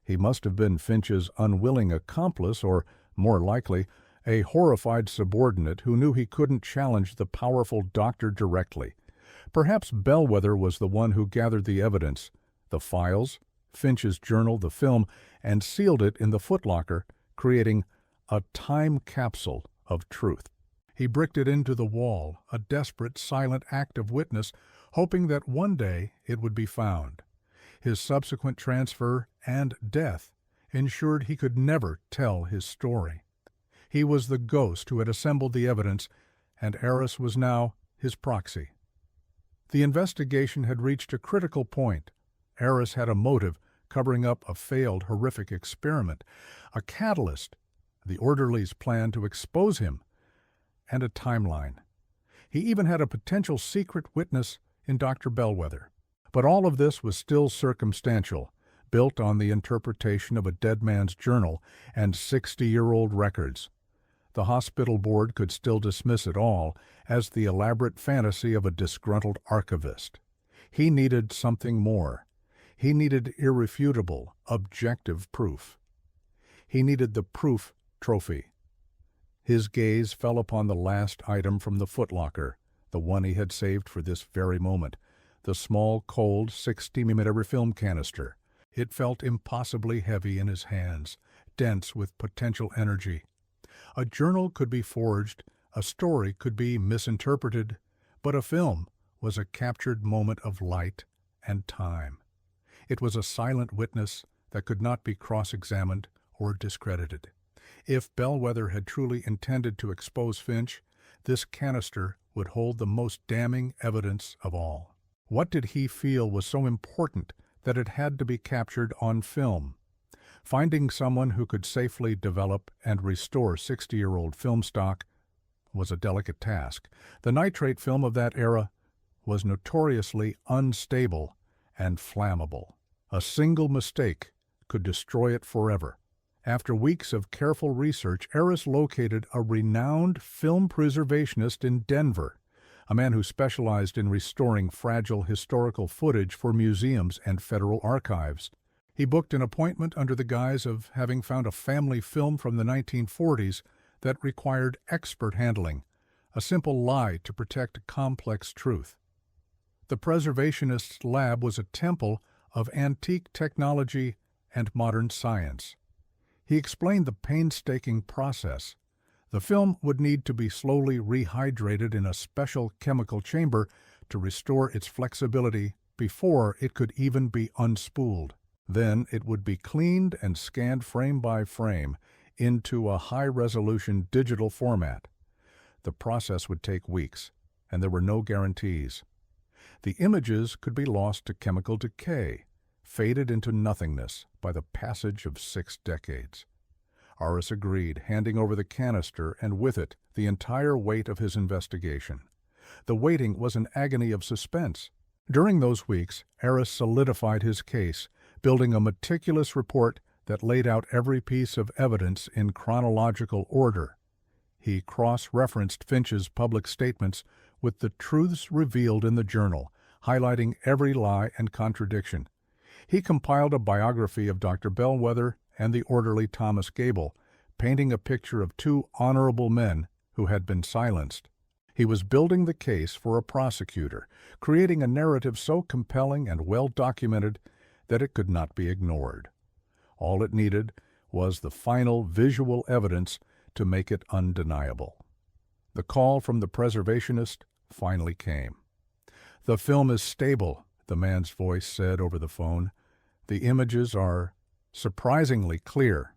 He must have been Finch's unwilling accomplice, or, more likely, a horrified subordinate who knew he couldn't challenge the powerful doctor directly. Perhaps Bellwether was the one who gathered the evidence, the files, Finch's journal, the film, and sealed it in the footlocker, creating a time capsule of truth. He bricked it into the wall, a desperate, silent act of witness, hoping that one day it would be found. His subsequent transfer and death ensured he could never tell his story. He was the ghost who had assembled the evidence, and Harris was now his proxy. The investigation had reached a critical point. Harris had a motive, covering up a failed, horrific experiment, a catalyst, the orderly's plan to expose him, and a timeline. He even had a potential secret witness in Dr. Bellwether. But all of this was still circumstantial, built on the interpretation of a dead man's journal and 60-year-old records. The hospital board could still dismiss it all as the elaborate fantasy of a disgruntled archivist. He needed something more. He needed irrefutable, objective proof. He needed the proof trophy. His gaze fell upon the last item from the footlocker, the one he had saved for this very moment, the small, cold 60mm film canister. It felt impossibly heavy in his hands, dense with potential energy. A journal could be forged, a story could be misinterpreted, but a film was a captured moment of light and time. It was a silent witness that could not be cross-examined or discredited. If Bellwether had truly intended to expose Finch, this canister would hold the most damning evidence of all. What did he feel was so important that it had to be captured on film? Finding someone who could safely develop and restore 60-year-old film stock was a delicate task. The nitrate film of that era was notoriously unstable and flammable. A single mistake could destroy it forever. After weeks of careful research, Harris located a renowned film preservationist in Denver, a man who specialized in restoring fragile historical footage for museums and federal archives. He booked an appointment under the guise of having found a family film from the 1940s that required expert handling, a simple lie to protect a complex truth. The preservationist's lab was a temple of antique technology and modern science. He explained the painstaking process. The film would need to be slowly rehydrated in a special chemical chamber to restore its flexibility before it could even be unspooled. Then it would be cleaned and scanned frame by frame into a high-resolution digital format. The process would take weeks, and there were no guarantees. The images could be lost to chemical decay, faded into nothingness by the passage of 6 decades. Harris agreed, handing over the canister and with it the entire weight of his investigation. The waiting was an agony of suspense. During those weeks, Harris solidified his case, building a meticulous report that laid out every piece of evidence in chronological order. He cross-referenced Finch's public statements with the truths revealed in the journal, highlighting every lie and contradiction. He compiled a biography of Dr. Bellwether and the orderly Thomas Gable, painting a picture of 2 honorable men who had been silenced. He was building the case for a prosecutor, creating a narrative so compelling and well-documented that it could not be ignored. All it needed was the final visual evidence to make it undeniable. The call from the preservationist finally came. "The film is stable," the man's voice said over the phone. "The images are surprisingly clear."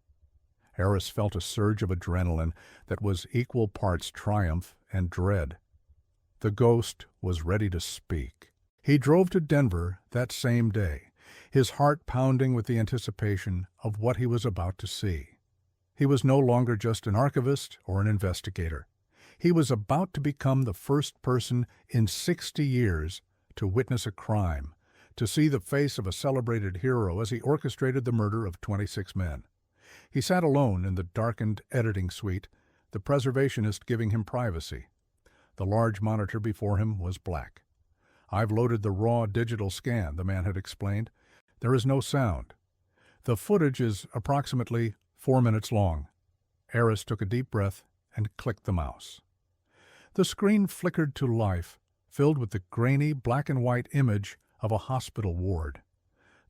Harris felt a surge of adrenaline that was equal parts triumph and dread. The ghost was ready to speak. He drove to Denver that same day. his heart pounding with the anticipation of what he was about to see. He was no longer just an archivist or an investigator. He was about to become the first person in 60 years to witness a crime, to see the face of a celebrated hero as he orchestrated the murder of 26 men. He sat alone in the darkened editing suite, the preservationist giving him privacy. The large monitor before him was black. "I've loaded the raw digital scan," the man had explained. "There is no sound. The footage is approximately 4 minutes long." Eris took a deep breath and clicked the mouse. The screen flickered to life, filled with the grainy black and white image of a hospital ward.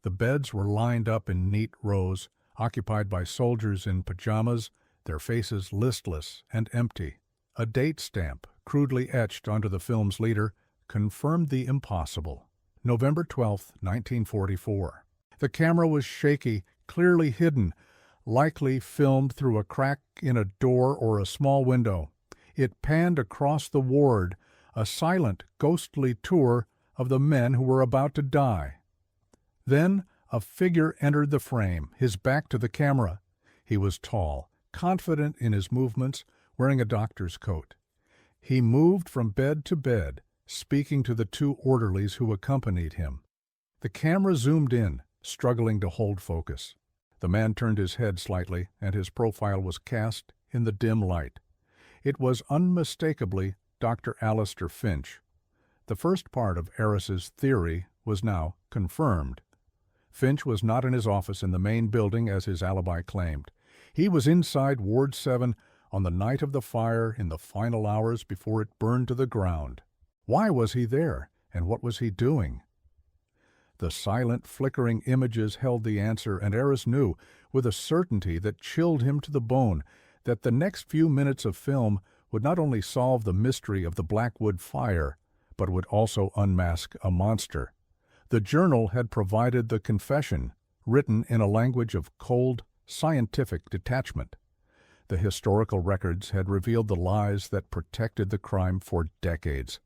The beds were lined up in neat rows, occupied by soldiers in pajamas, their faces listless and empty. A date stamp, crudely etched onto the film's leader, confirmed the impossible. November 12, 1944. The camera was shaky, clearly hidden, likely filmed through a crack in a door or a small window. It panned across the ward, a silent, ghostly tour of the men who were about to die. Then a figure entered the frame, his back to the camera. He was tall, confident in his movements, wearing a doctor's coat. He moved from bed to bed, speaking to the 2 orderlies who accompanied him. The camera zoomed in, struggling to hold focus. The man turned his head slightly, and his profile was cast in the dim light. It was unmistakably Dr. Alistair Finch. The first part of Eris's theory was now confirmed. Finch was not in his office in the main building as his alibi claimed. He was inside Ward 7 on the night of the fire in the final hours before it burned to the ground. Why was he there, and what was he doing? The silent, flickering images held the answer, and Eris knew, with a certainty that chilled him to the bone, that the next few minutes of film would not only solve the mystery of the Blackwood fire, but would also unmask a monster. The journal had provided the confession, written in a language of cold, scientific detachment. The historical records had revealed the lies that protected the crime for decades.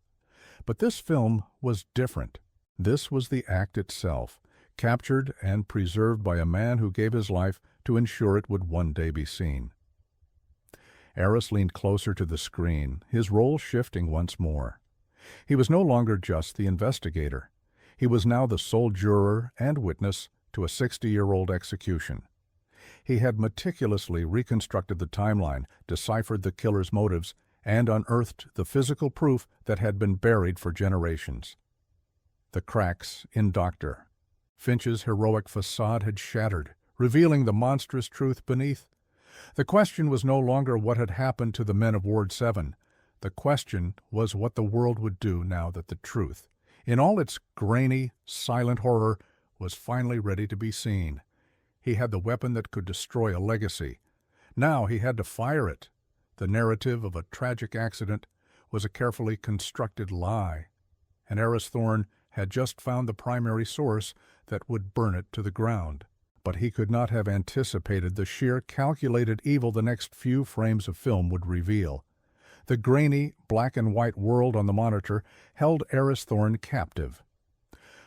But this film was different. This was the act itself, captured and preserved by a man who gave his life to ensure it would one day be seen. Eris leaned closer to the screen, his role shifting once more. He was no longer just the investigator. He was now the sole juror and witness to a 60-year-old execution. He had meticulously reconstructed the timeline, deciphered the killer's motives, and unearthed the physical proof that had been buried for generations. The cracks in Dr. Finch's heroic facade had shattered, revealing the monstrous truth beneath. The question was no longer what had happened to the men of Ward 7. The question was what the world would do now that the truth, in all its grainy, silent horror, was finally ready to be seen. He had the weapon that could destroy a legacy. Now he had to fire it. The narrative of a tragic accident was a carefully constructed lie, and Eris Thorne had just found the primary source that would burn it to the ground. But he could not have anticipated the sheer calculated evil the next few frames of film would reveal. The grainy, black-and-white world on the monitor held Eris Thorne captive.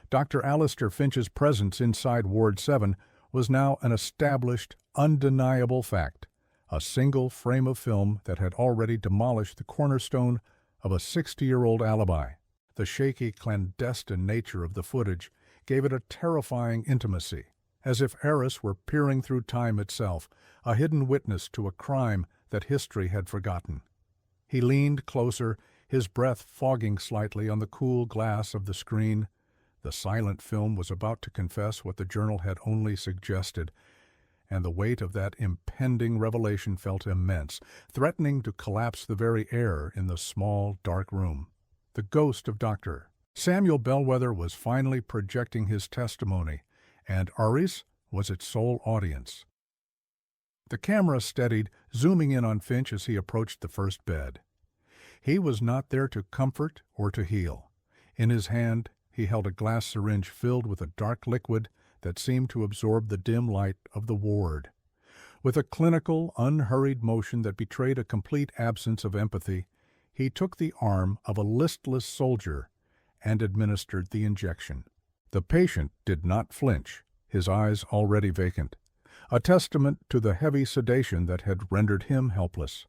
Dr. Alistair Finch's presence inside Ward 7 was now an established, undeniable fact, a single frame of film that had already demolished the cornerstone of a 60-year-old alibi. The shaky, clandestine nature of the footage gave it a terrifying intimacy, as if Eris were peering through time itself, a hidden witness to a crime that history had forgotten. He leaned closer, his breath fogging slightly on the cool glass of the screen. The silent film was about to confess what the journal had only suggested, and the weight of that impending revelation felt immense, threatening to collapse the very air in the small, dark room. The ghost of Dr. Samuel Bellwether was finally projecting his testimony, and Eris was its sole audience. The camera steadied, zooming in on Finch as he approached the first bed. He was not there to comfort or to heal. In his hand, he held a glass syringe filled with a dark liquid that seemed to absorb the dim light of the ward. With a clinical, unhurried motion that betrayed a complete absence of empathy, he took the arm of a listless soldier and administered the injection. The patient did not flinch, his eyes already vacant, a testament to the heavy sedation that had rendered him helpless.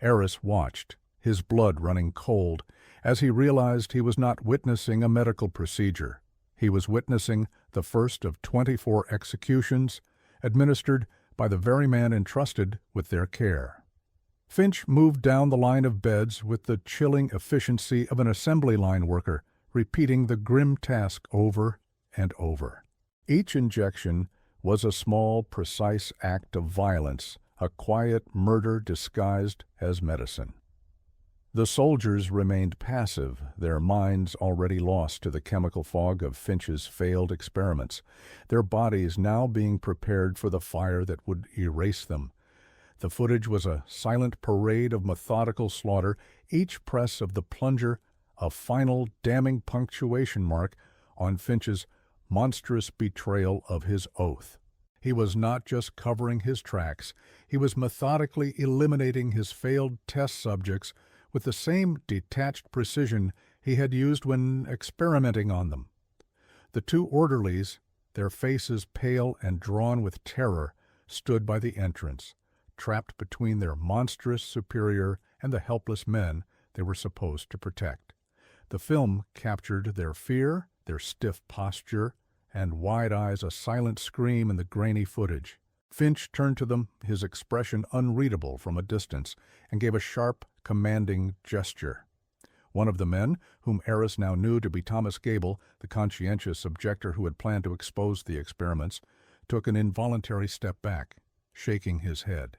Eris watched, his blood running cold, as he realized he was not witnessing a medical procedure. He was witnessing the first of 24 executions administered by the very man entrusted with their care. Finch moved down the line of beds with the chilling efficiency of an assembly line worker, repeating the grim task over and over. Each injection was a small, precise act of violence, a quiet murder disguised as medicine. The soldiers remained passive, their minds already lost to the chemical fog of Finch's failed experiments, their bodies now being prepared for the fire that would erase them. The footage was a silent parade of methodical slaughter, each press of the plunger a final damning punctuation mark on Finch's monstrous betrayal of his oath. He was not just covering his tracks, he was methodically eliminating his failed test subjects with the same detached precision he had used when experimenting on them. The two orderlies, their faces pale and drawn with terror, stood by the entrance, trapped between their monstrous superior and the helpless men they were supposed to protect. The film captured their fear, their stiff posture, and wide eyes a silent scream in the grainy footage. Finch turned to them, his expression unreadable from a distance, and gave a sharp, commanding gesture. One of the men, whom Eris now knew to be Thomas Gable, the conscientious objector who had planned to expose the experiments, took an involuntary step back, shaking his head.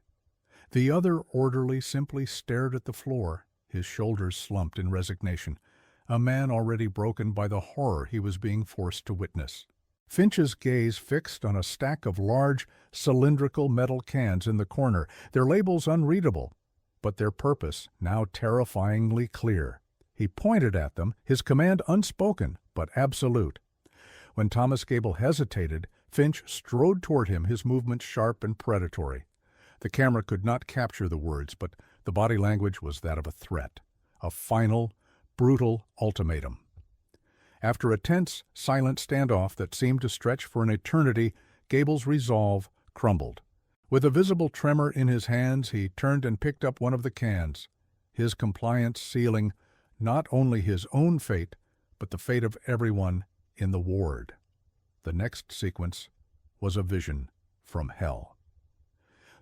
The other orderly simply stared at the floor, his shoulders slumped in resignation, a man already broken by the horror he was being forced to witness. Finch's gaze fixed on a stack of large, cylindrical metal cans in the corner, their labels unreadable, but their purpose now terrifyingly clear. He pointed at them, his command unspoken but absolute. When Thomas Gable hesitated, Finch strode toward him, his movements sharp and predatory. The camera could not capture the words, but the body language was that of a threat, a final, brutal ultimatum. After a tense, silent standoff that seemed to stretch for an eternity, Gable's resolve crumbled. With a visible tremor in his hands, he turned and picked up one of the cans, his compliance sealing not only his own fate, but the fate of everyone in the ward. The next sequence was a vision from hell.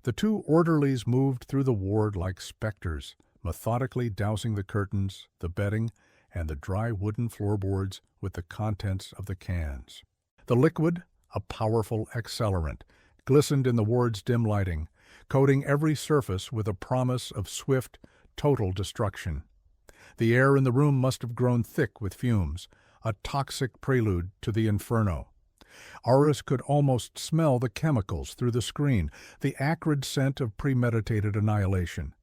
The two orderlies moved through the ward like specters, methodically dousing the curtains, the bedding, and the dry wooden floorboards with the contents of the cans. The liquid, a powerful accelerant, glistened in the ward's dim lighting, coating every surface with a promise of swift, total destruction. The air in the room must have grown thick with fumes, a toxic prelude to the inferno. Eris could almost smell the chemicals through the screen, the acrid scent of premeditated annihilation.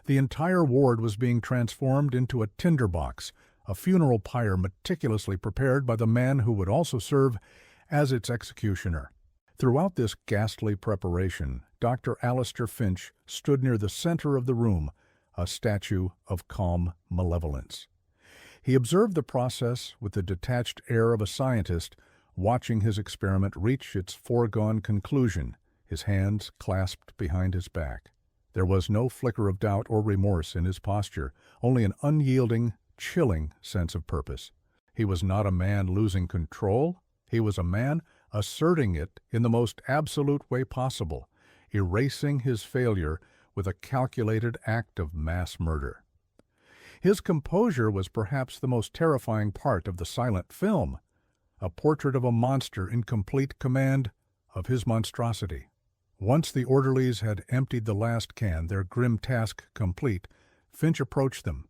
The entire ward was being transformed into a tinderbox, a funeral pyre meticulously prepared by the man who would also serve as its executioner. Throughout this ghastly preparation, Dr. Alistair Finch stood near the center of the room, a statue of calm malevolence. He observed the process with the detached air of a scientist, watching his experiment reach its foregone conclusion, his hands clasped behind his back. There was no flicker of doubt or remorse in his posture, only an unyielding, chilling sense of purpose. He was not a man losing control. He was a man asserting it in the most absolute way possible, erasing his failure with a calculated act of mass murder. His composure was perhaps the most terrifying part of the silent film, a portrait of a monster in complete command of his monstrosity. Once the orderlies had emptied the last can, their grim task complete, Finch approached them.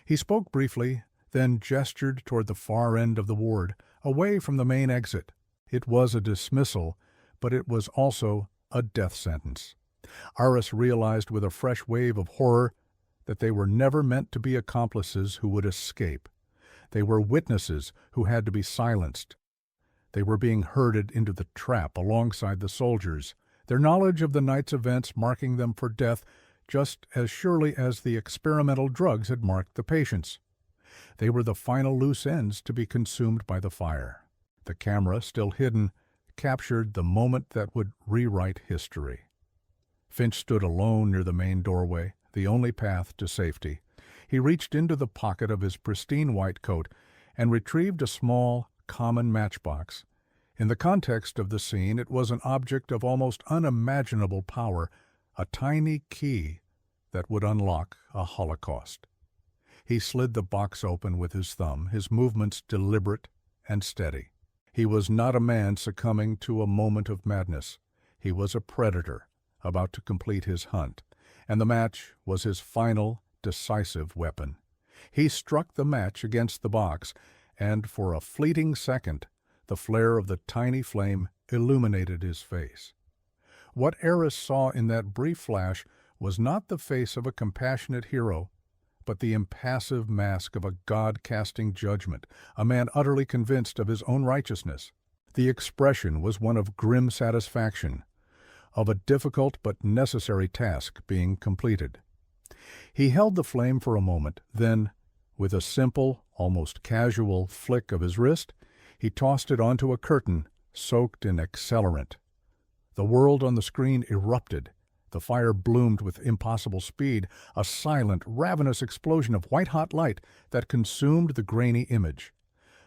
He spoke briefly, then gestured toward the far end of the ward, away from the main exit. It was a dismissal, but it was also a death sentence. Eris realized with a fresh wave of horror that they were never meant to be accomplices who would escape. They were witnesses who had to be silenced. They were being herded into the trap alongside the soldiers, their knowledge of the night's events marking them for death just as surely as the experimental drugs had marked the patients. They were the final loose ends to be consumed by the fire. The camera, still hidden, captured the moment that would rewrite history. Finch stood alone near the main doorway, the only path to safety. He reached into the pocket of his pristine white coat and retrieved a small, common matchbox. In the context of the scene, it was an object of almost unimaginable power, a tiny key that would unlock a holocaust. He slid the box open with his thumb, his movements deliberate and steady. He was not a man succumbing to a moment of madness. He was a predator about to complete his hunt, and the match was his final, decisive weapon. He struck the match against the box, and for a fleeting second, the flare of the tiny flame illuminated his face. What Eris saw in that brief flash was not the face of a compassionate hero, but the impassive mask of a God-casting judgment, a man utterly convinced of his own righteousness. The expression was one of grim satisfaction, of a difficult but necessary task being completed. He held the flame for a moment, then, with a simple, almost casual flick of his wrist, he tossed it onto a curtain soaked in accelerant. The world on the screen erupted. The fire bloomed with impossible speed, a silent, ravenous explosion of white-hot light that consumed the grainy image.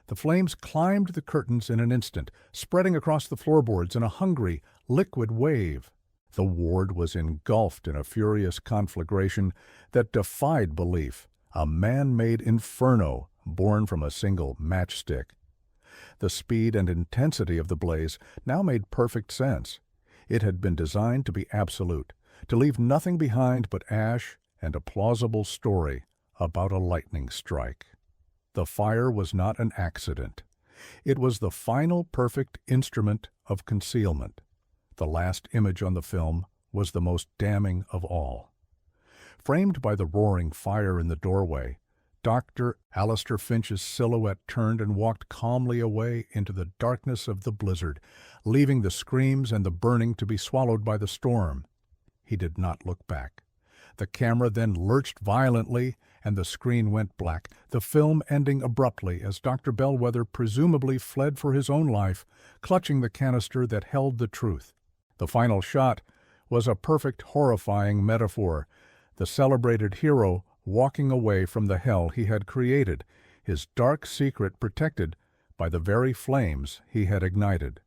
The flames climbed the curtains in an instant, spreading across the floorboards in a hungry, liquid wave. The ward was engulfed in a furious conflagration that defied belief, a man-made inferno born from a single matchstick. The speed and intensity of the blaze now made perfect sense. It had been designed to be absolute, to leave nothing behind but ash and a plausible story about a lightning strike. The fire was not an accident. It was the final perfect instrument of concealment. The last image on the film was the most damning of all. Framed by the roaring fire in the doorway, Dr. Alistair Finch's silhouette turned and walked calmly away into the darkness of the blizzard, leaving the screams and the burning to be swallowed by the storm. He did not look back. The camera then lurched violently, and the screen went black, the film ending abruptly as Dr. Bellwether presumably fled for his own life, clutching the canister that held the truth. The final shot was a perfect, horrifying metaphor, the celebrated hero walking away from the hell he had created, his dark secret protected by the very flames he had ignited.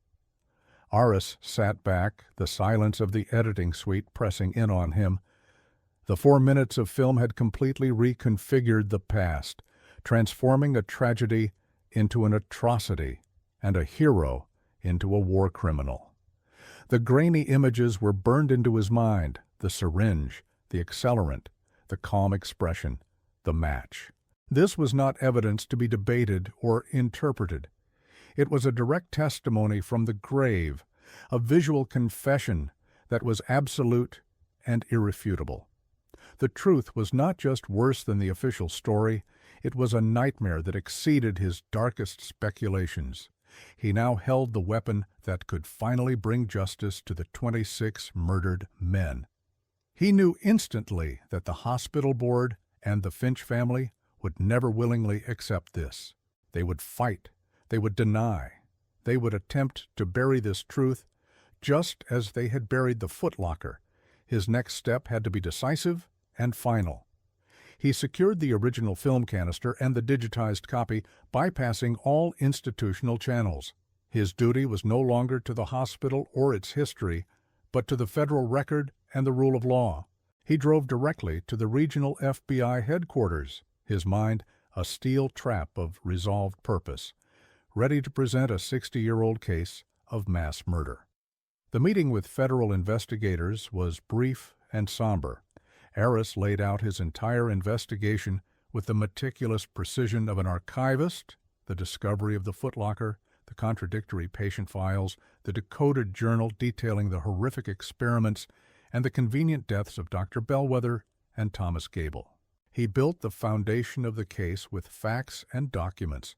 Aris sat back, the silence of the editing suite pressing in on him. The 4 minutes of film had completely reconfigured the past, transforming a tragedy into an atrocity and a hero into a war criminal. The grainy images were burned into his mind, the syringe, the accelerant, the calm expression, the match. This was not evidence to be debated or interpreted. It was a direct testimony from the grave, a visual confession that was absolute and irrefutable. The truth was not just worse than the official story, it was a nightmare that exceeded his darkest speculations. He now held the weapon that could finally bring justice to the 26 murdered men. He knew instantly that the hospital board and the Finch family would never willingly accept this. They would fight. They would deny. They would attempt to bury this truth just as they had buried the footlocker. His next step had to be decisive and final. He secured the original film canister and the digitized copy, bypassing all institutional channels. His duty was no longer to the hospital or its history, but to the federal record and the rule of law. He drove directly to the regional FBI headquarters, his mind a steel trap of resolved purpose, ready to present a 60-year-old case of mass murder. The meeting with federal investigators was brief and somber. Aris laid out his entire investigation with the meticulous precision of an archivist, the discovery of the footlocker, the contradictory patient files, the decoded journal detailing the horrific experiments, and the convenient deaths of Dr. Bellwether and Thomas Gable. He built the foundation of the case with facts and documents.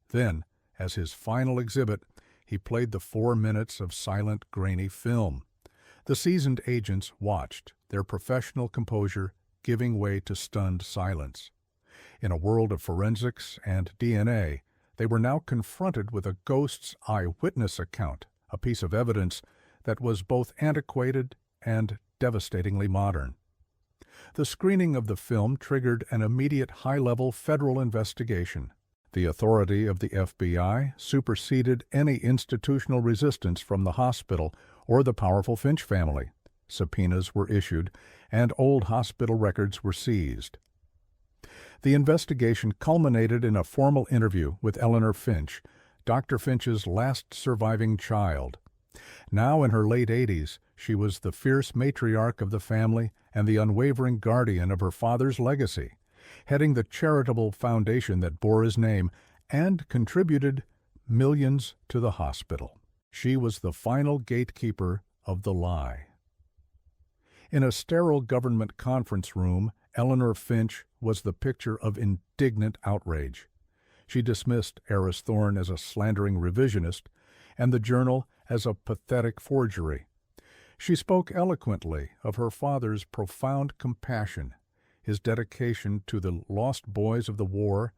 Then, as his final exhibit, he played the 4 minutes of silent, grainy film. The seasoned agents watched, their professional composure giving way to stunned silence. In a world of forensics and DNA, they were now confronted with a ghost's eyewitness account, a piece of evidence that was both antiquated and devastatingly modern. The screening of the film triggered an immediate high-level federal investigation. The authority of the FBI superseded any institutional resistance from the hospital or the powerful Finch family. Subpoenas were issued, and old hospital records were seized. The investigation culminated in a formal interview with Eleanor Finch, Dr. Finch's last surviving child. Now in her late 80s, she was the fierce matriarch of the family and the unwavering guardian of her father's legacy, heading the charitable foundation that bore his name and contributed millions to the hospital. She was the final gatekeeper of the lie. In a sterile government conference room, Eleanor Finch was the picture of indignant outrage. She dismissed Eris Thorne as a slandering revisionist and the journal as a pathetic forgery. She spoke eloquently of her father's profound compassion, his dedication to the lost boys of the war,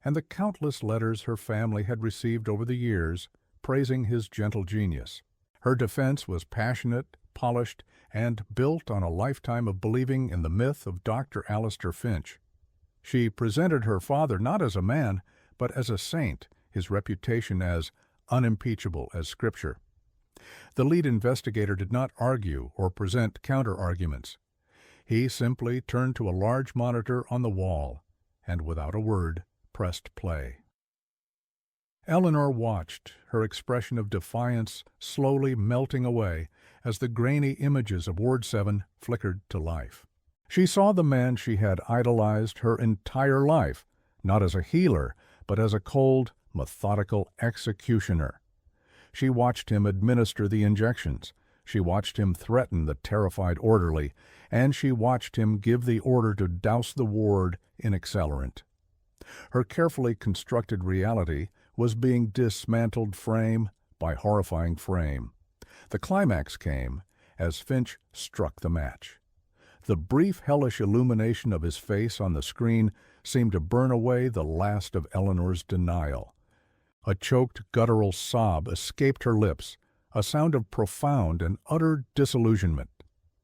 and the countless letters her family had received over the years praising his gentle genius. Her defense was passionate, polished, and built on a lifetime of believing in the myth of Dr. Alistair Finch. She presented her father not as a man, but as a saint, his reputation as unimpeachable as Scripture. The lead investigator did not argue or present counter-arguments. He simply turned to a large monitor on the wall and, without a word, pressed play. Eleanor watched, her expression of defiance slowly melting away as the grainy images of Ward 7 flickered to life. She saw the man she had idolized her entire life, not as a healer, but as a cold, methodical executioner. She watched him administer the injections. She watched him threaten the terrified orderly, and she watched him give the order to douse the ward in accelerant. Her carefully constructed reality was being dismantled frame by horrifying frame. The climax came as Finch struck the match. The brief hellish illumination of his face on the screen seemed to burn away the last of Eleanor's denial. A choked, guttural sob escaped her lips, a sound of profound and utter disillusionment.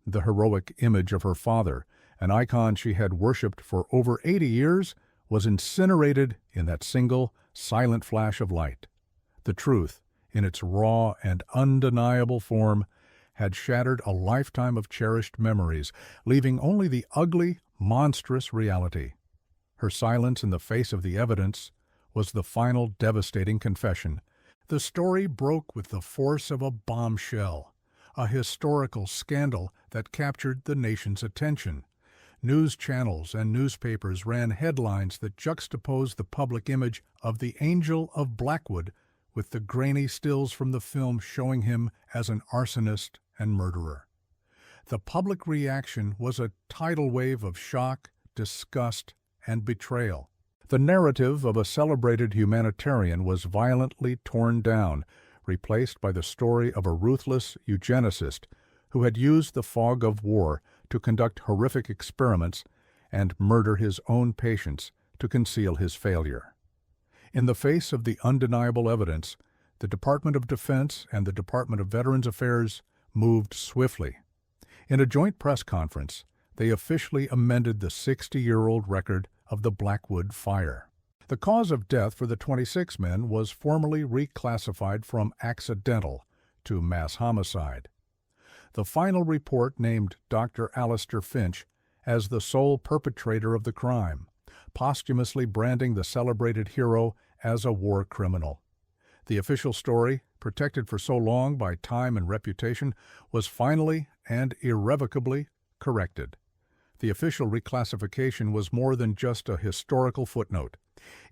The heroic image of her father, an icon she had worshipped for over 80 years, was incinerated in that single, silent flash of light. The truth, in its raw and undeniable form, had shattered a lifetime of cherished memories, leaving only the ugly, monstrous reality. Her silence in the face of the evidence was the final devastating confession. The story broke with the force of a bombshell, a historical scandal that captured the nation's attention. News channels and newspapers ran headlines that juxtaposed the public image of the Angel of Blackwood with the grainy stills from the film showing him as an arsonist and murderer. The public reaction was a tidal wave of shock, disgust, and betrayal. The narrative of a celebrated humanitarian was violently torn down, replaced by the story of a ruthless eugenicist who had used the fog of war to conduct horrific experiments and murder his own patients to conceal his failure. In the face of the undeniable evidence, the Department of Defense and the Department of Veterans Affairs moved swiftly. In a joint press conference, they officially amended the 60-year-old record of the Blackwood fire. The cause of death for the 26 men was formally reclassified from accidental to mass homicide. The final report named Dr. Alistair Finch as the sole perpetrator of the crime, posthumously branding the celebrated hero as a war criminal. The official story, protected for so long by time and reputation, was finally and irrevocably corrected. The official reclassification was more than just a historical footnote.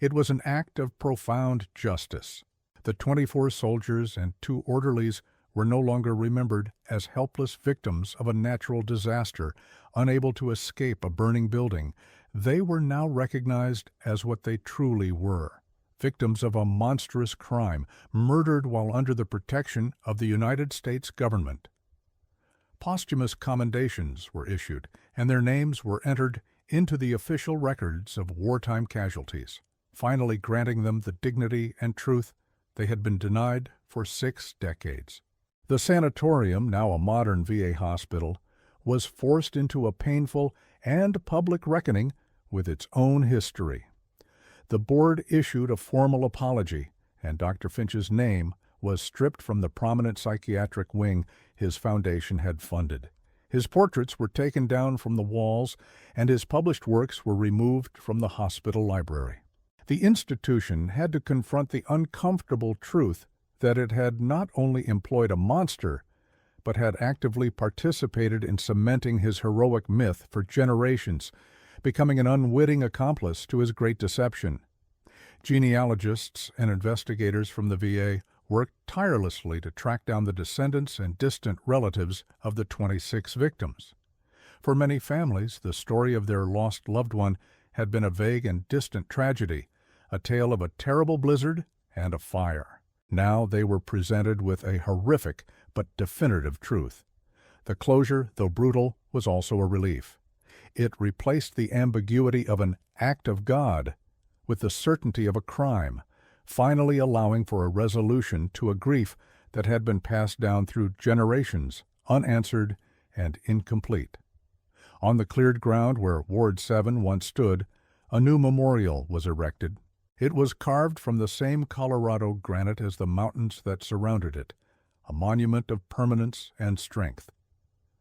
It was an act of profound justice. The 24 soldiers and 2 orderlies were no longer remembered as helpless victims of a natural disaster, unable to escape a burning building. They were now recognized as what they truly were, victims of a monstrous crime, murdered while under the protection of the United States government. Posthumous commendations were issued, and their names were entered into the official records of wartime casualties, finally granting them the dignity and truth they had been denied for 6 decades. The sanatorium, now a modern VA hospital, was forced into a painful and public reckoning with its own history. The board issued a formal apology, and Dr. Finch's name was stripped from the prominent psychiatric wing his foundation had funded. His portraits were taken down from the walls, and his published works were removed from the hospital library. The institution had to confront the uncomfortable truth that it had not only employed a monster, but had actively participated in cementing his heroic myth for generations, becoming an unwitting accomplice to his great deception. Genealogists and investigators from the VA worked tirelessly to track down the descendants and distant relatives of the 26 victims. For many families, the story of their lost loved one had been a vague and distant tragedy, a tale of a terrible blizzard and a fire. Now they were presented with a horrific but definitive truth. The closure, though brutal, was also a relief. It replaced the ambiguity of an act of God with the certainty of a crime, finally allowing for a resolution to a grief that had been passed down through generations, unanswered and incomplete. On the cleared ground where Ward 7 once stood, a new memorial was erected. It was carved from the same Colorado granite as the mountains that surrounded it, a monument of permanence and strength.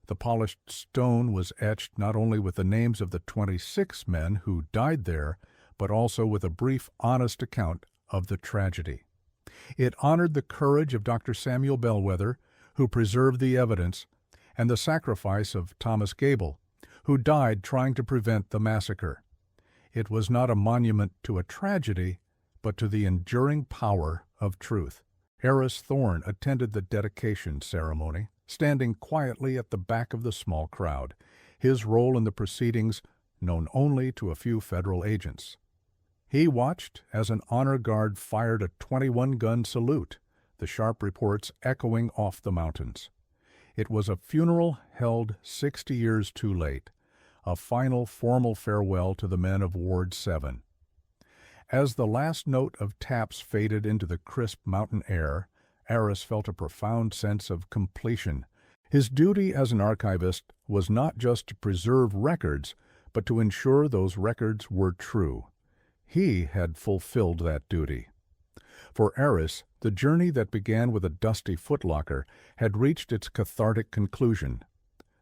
The polished stone was etched not only with the names of the 26 men who died there, but also with a brief, honest account of the tragedy. It honored the courage of Dr. Samuel Bellwether, who preserved the evidence, and the sacrifice of Thomas Gable, who died trying to prevent the massacre. It was not a monument to a tragedy, but to the enduring power of truth. Eris Thorne attended the dedication ceremony, standing quietly at the back of the small crowd, his role in the proceedings known only to a few federal agents. He watched as an honor guard fired a 21-gun salute, the sharp reports echoing off the mountains. It was a funeral held 60 years too late, a final formal farewell to the men of Ward 7. As the last note of taps faded into the crisp mountain air, Eris felt a profound sense of completion. His duty as an archivist was not just to preserve records, but to ensure those records were true. He had fulfilled that duty. For Eris, the journey that began with a dusty footlocker had reached its cathartic conclusion.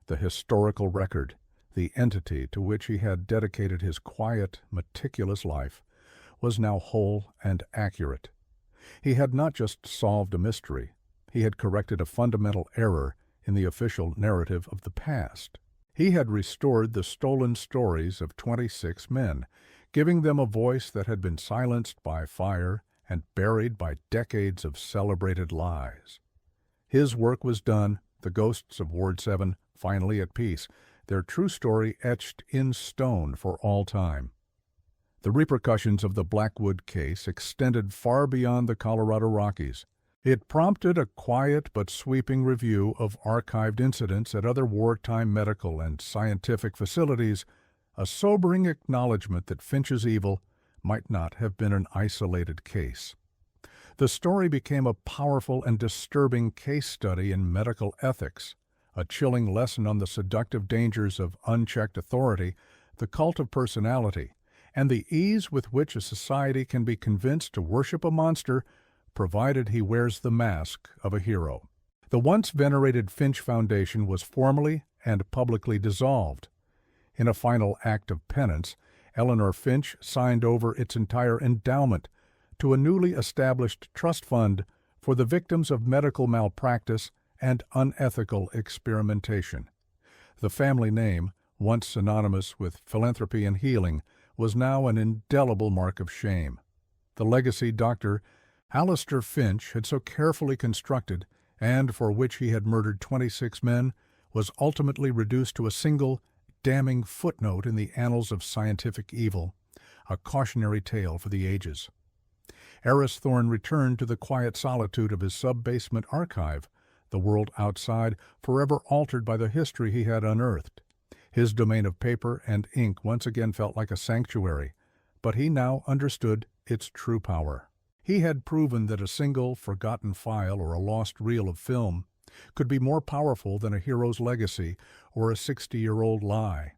The historical record, the entity to which he had dedicated his quiet, meticulous life, was now whole and accurate. He had not just solved a mystery, he had corrected a fundamental error in the official narrative of the past. He had restored the stolen stories of 26 men, giving them a voice that had been silenced by fire and buried by decades of celebrated lies. His work was done, the ghosts of Ward 7 finally at peace, their true story etched in stone for all time. The repercussions of the Blackwood case extended far beyond the Colorado Rockies. It prompted a quiet but sweeping review of archived incidents at other wartime medical and scientific facilities, a sobering acknowledgment that Finch's evil might not have been an isolated case. The story became a powerful and disturbing case study in medical ethics, a chilling lesson on the seductive dangers of unchecked authority, the cult of personality, and the ease with which a society can be convinced to worship a monster provided he wears the mask of a hero. The once venerated Finch Foundation was formally and publicly dissolved. In a final act of penance, Eleanor Finch signed over its entire endowment to a newly established trust fund for the victims of medical malpractice and unethical experimentation. The family name, once synonymous with philanthropy and healing, was now an indelible mark of shame. The legacy Dr. Alistair Finch had so carefully constructed, and for which he had murdered 26 men, was ultimately reduced to a single, damning footnote in the annals of scientific evil, a cautionary tale for the ages. Eris Thorne returned to the quiet solitude of his sub-basement archive, the world outside forever altered by the history he had unearthed. His domain of paper and ink once again felt like a sanctuary, but he now understood its true power. He had proven that a single forgotten file or a lost reel of film could be more powerful than a hero's legacy or a 60-year-old lie.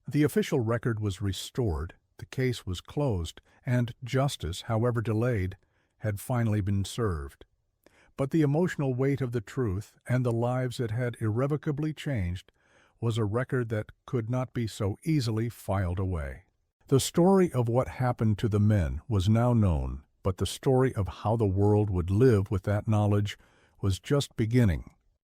The official record was restored, the case was closed, and justice, however delayed, had finally been served. But the emotional weight of the truth and the lives it had irrevocably changed was a record that could not be so easily filed away. The story of what happened to the men was now known, but the story of how the world would live with that knowledge was just beginning.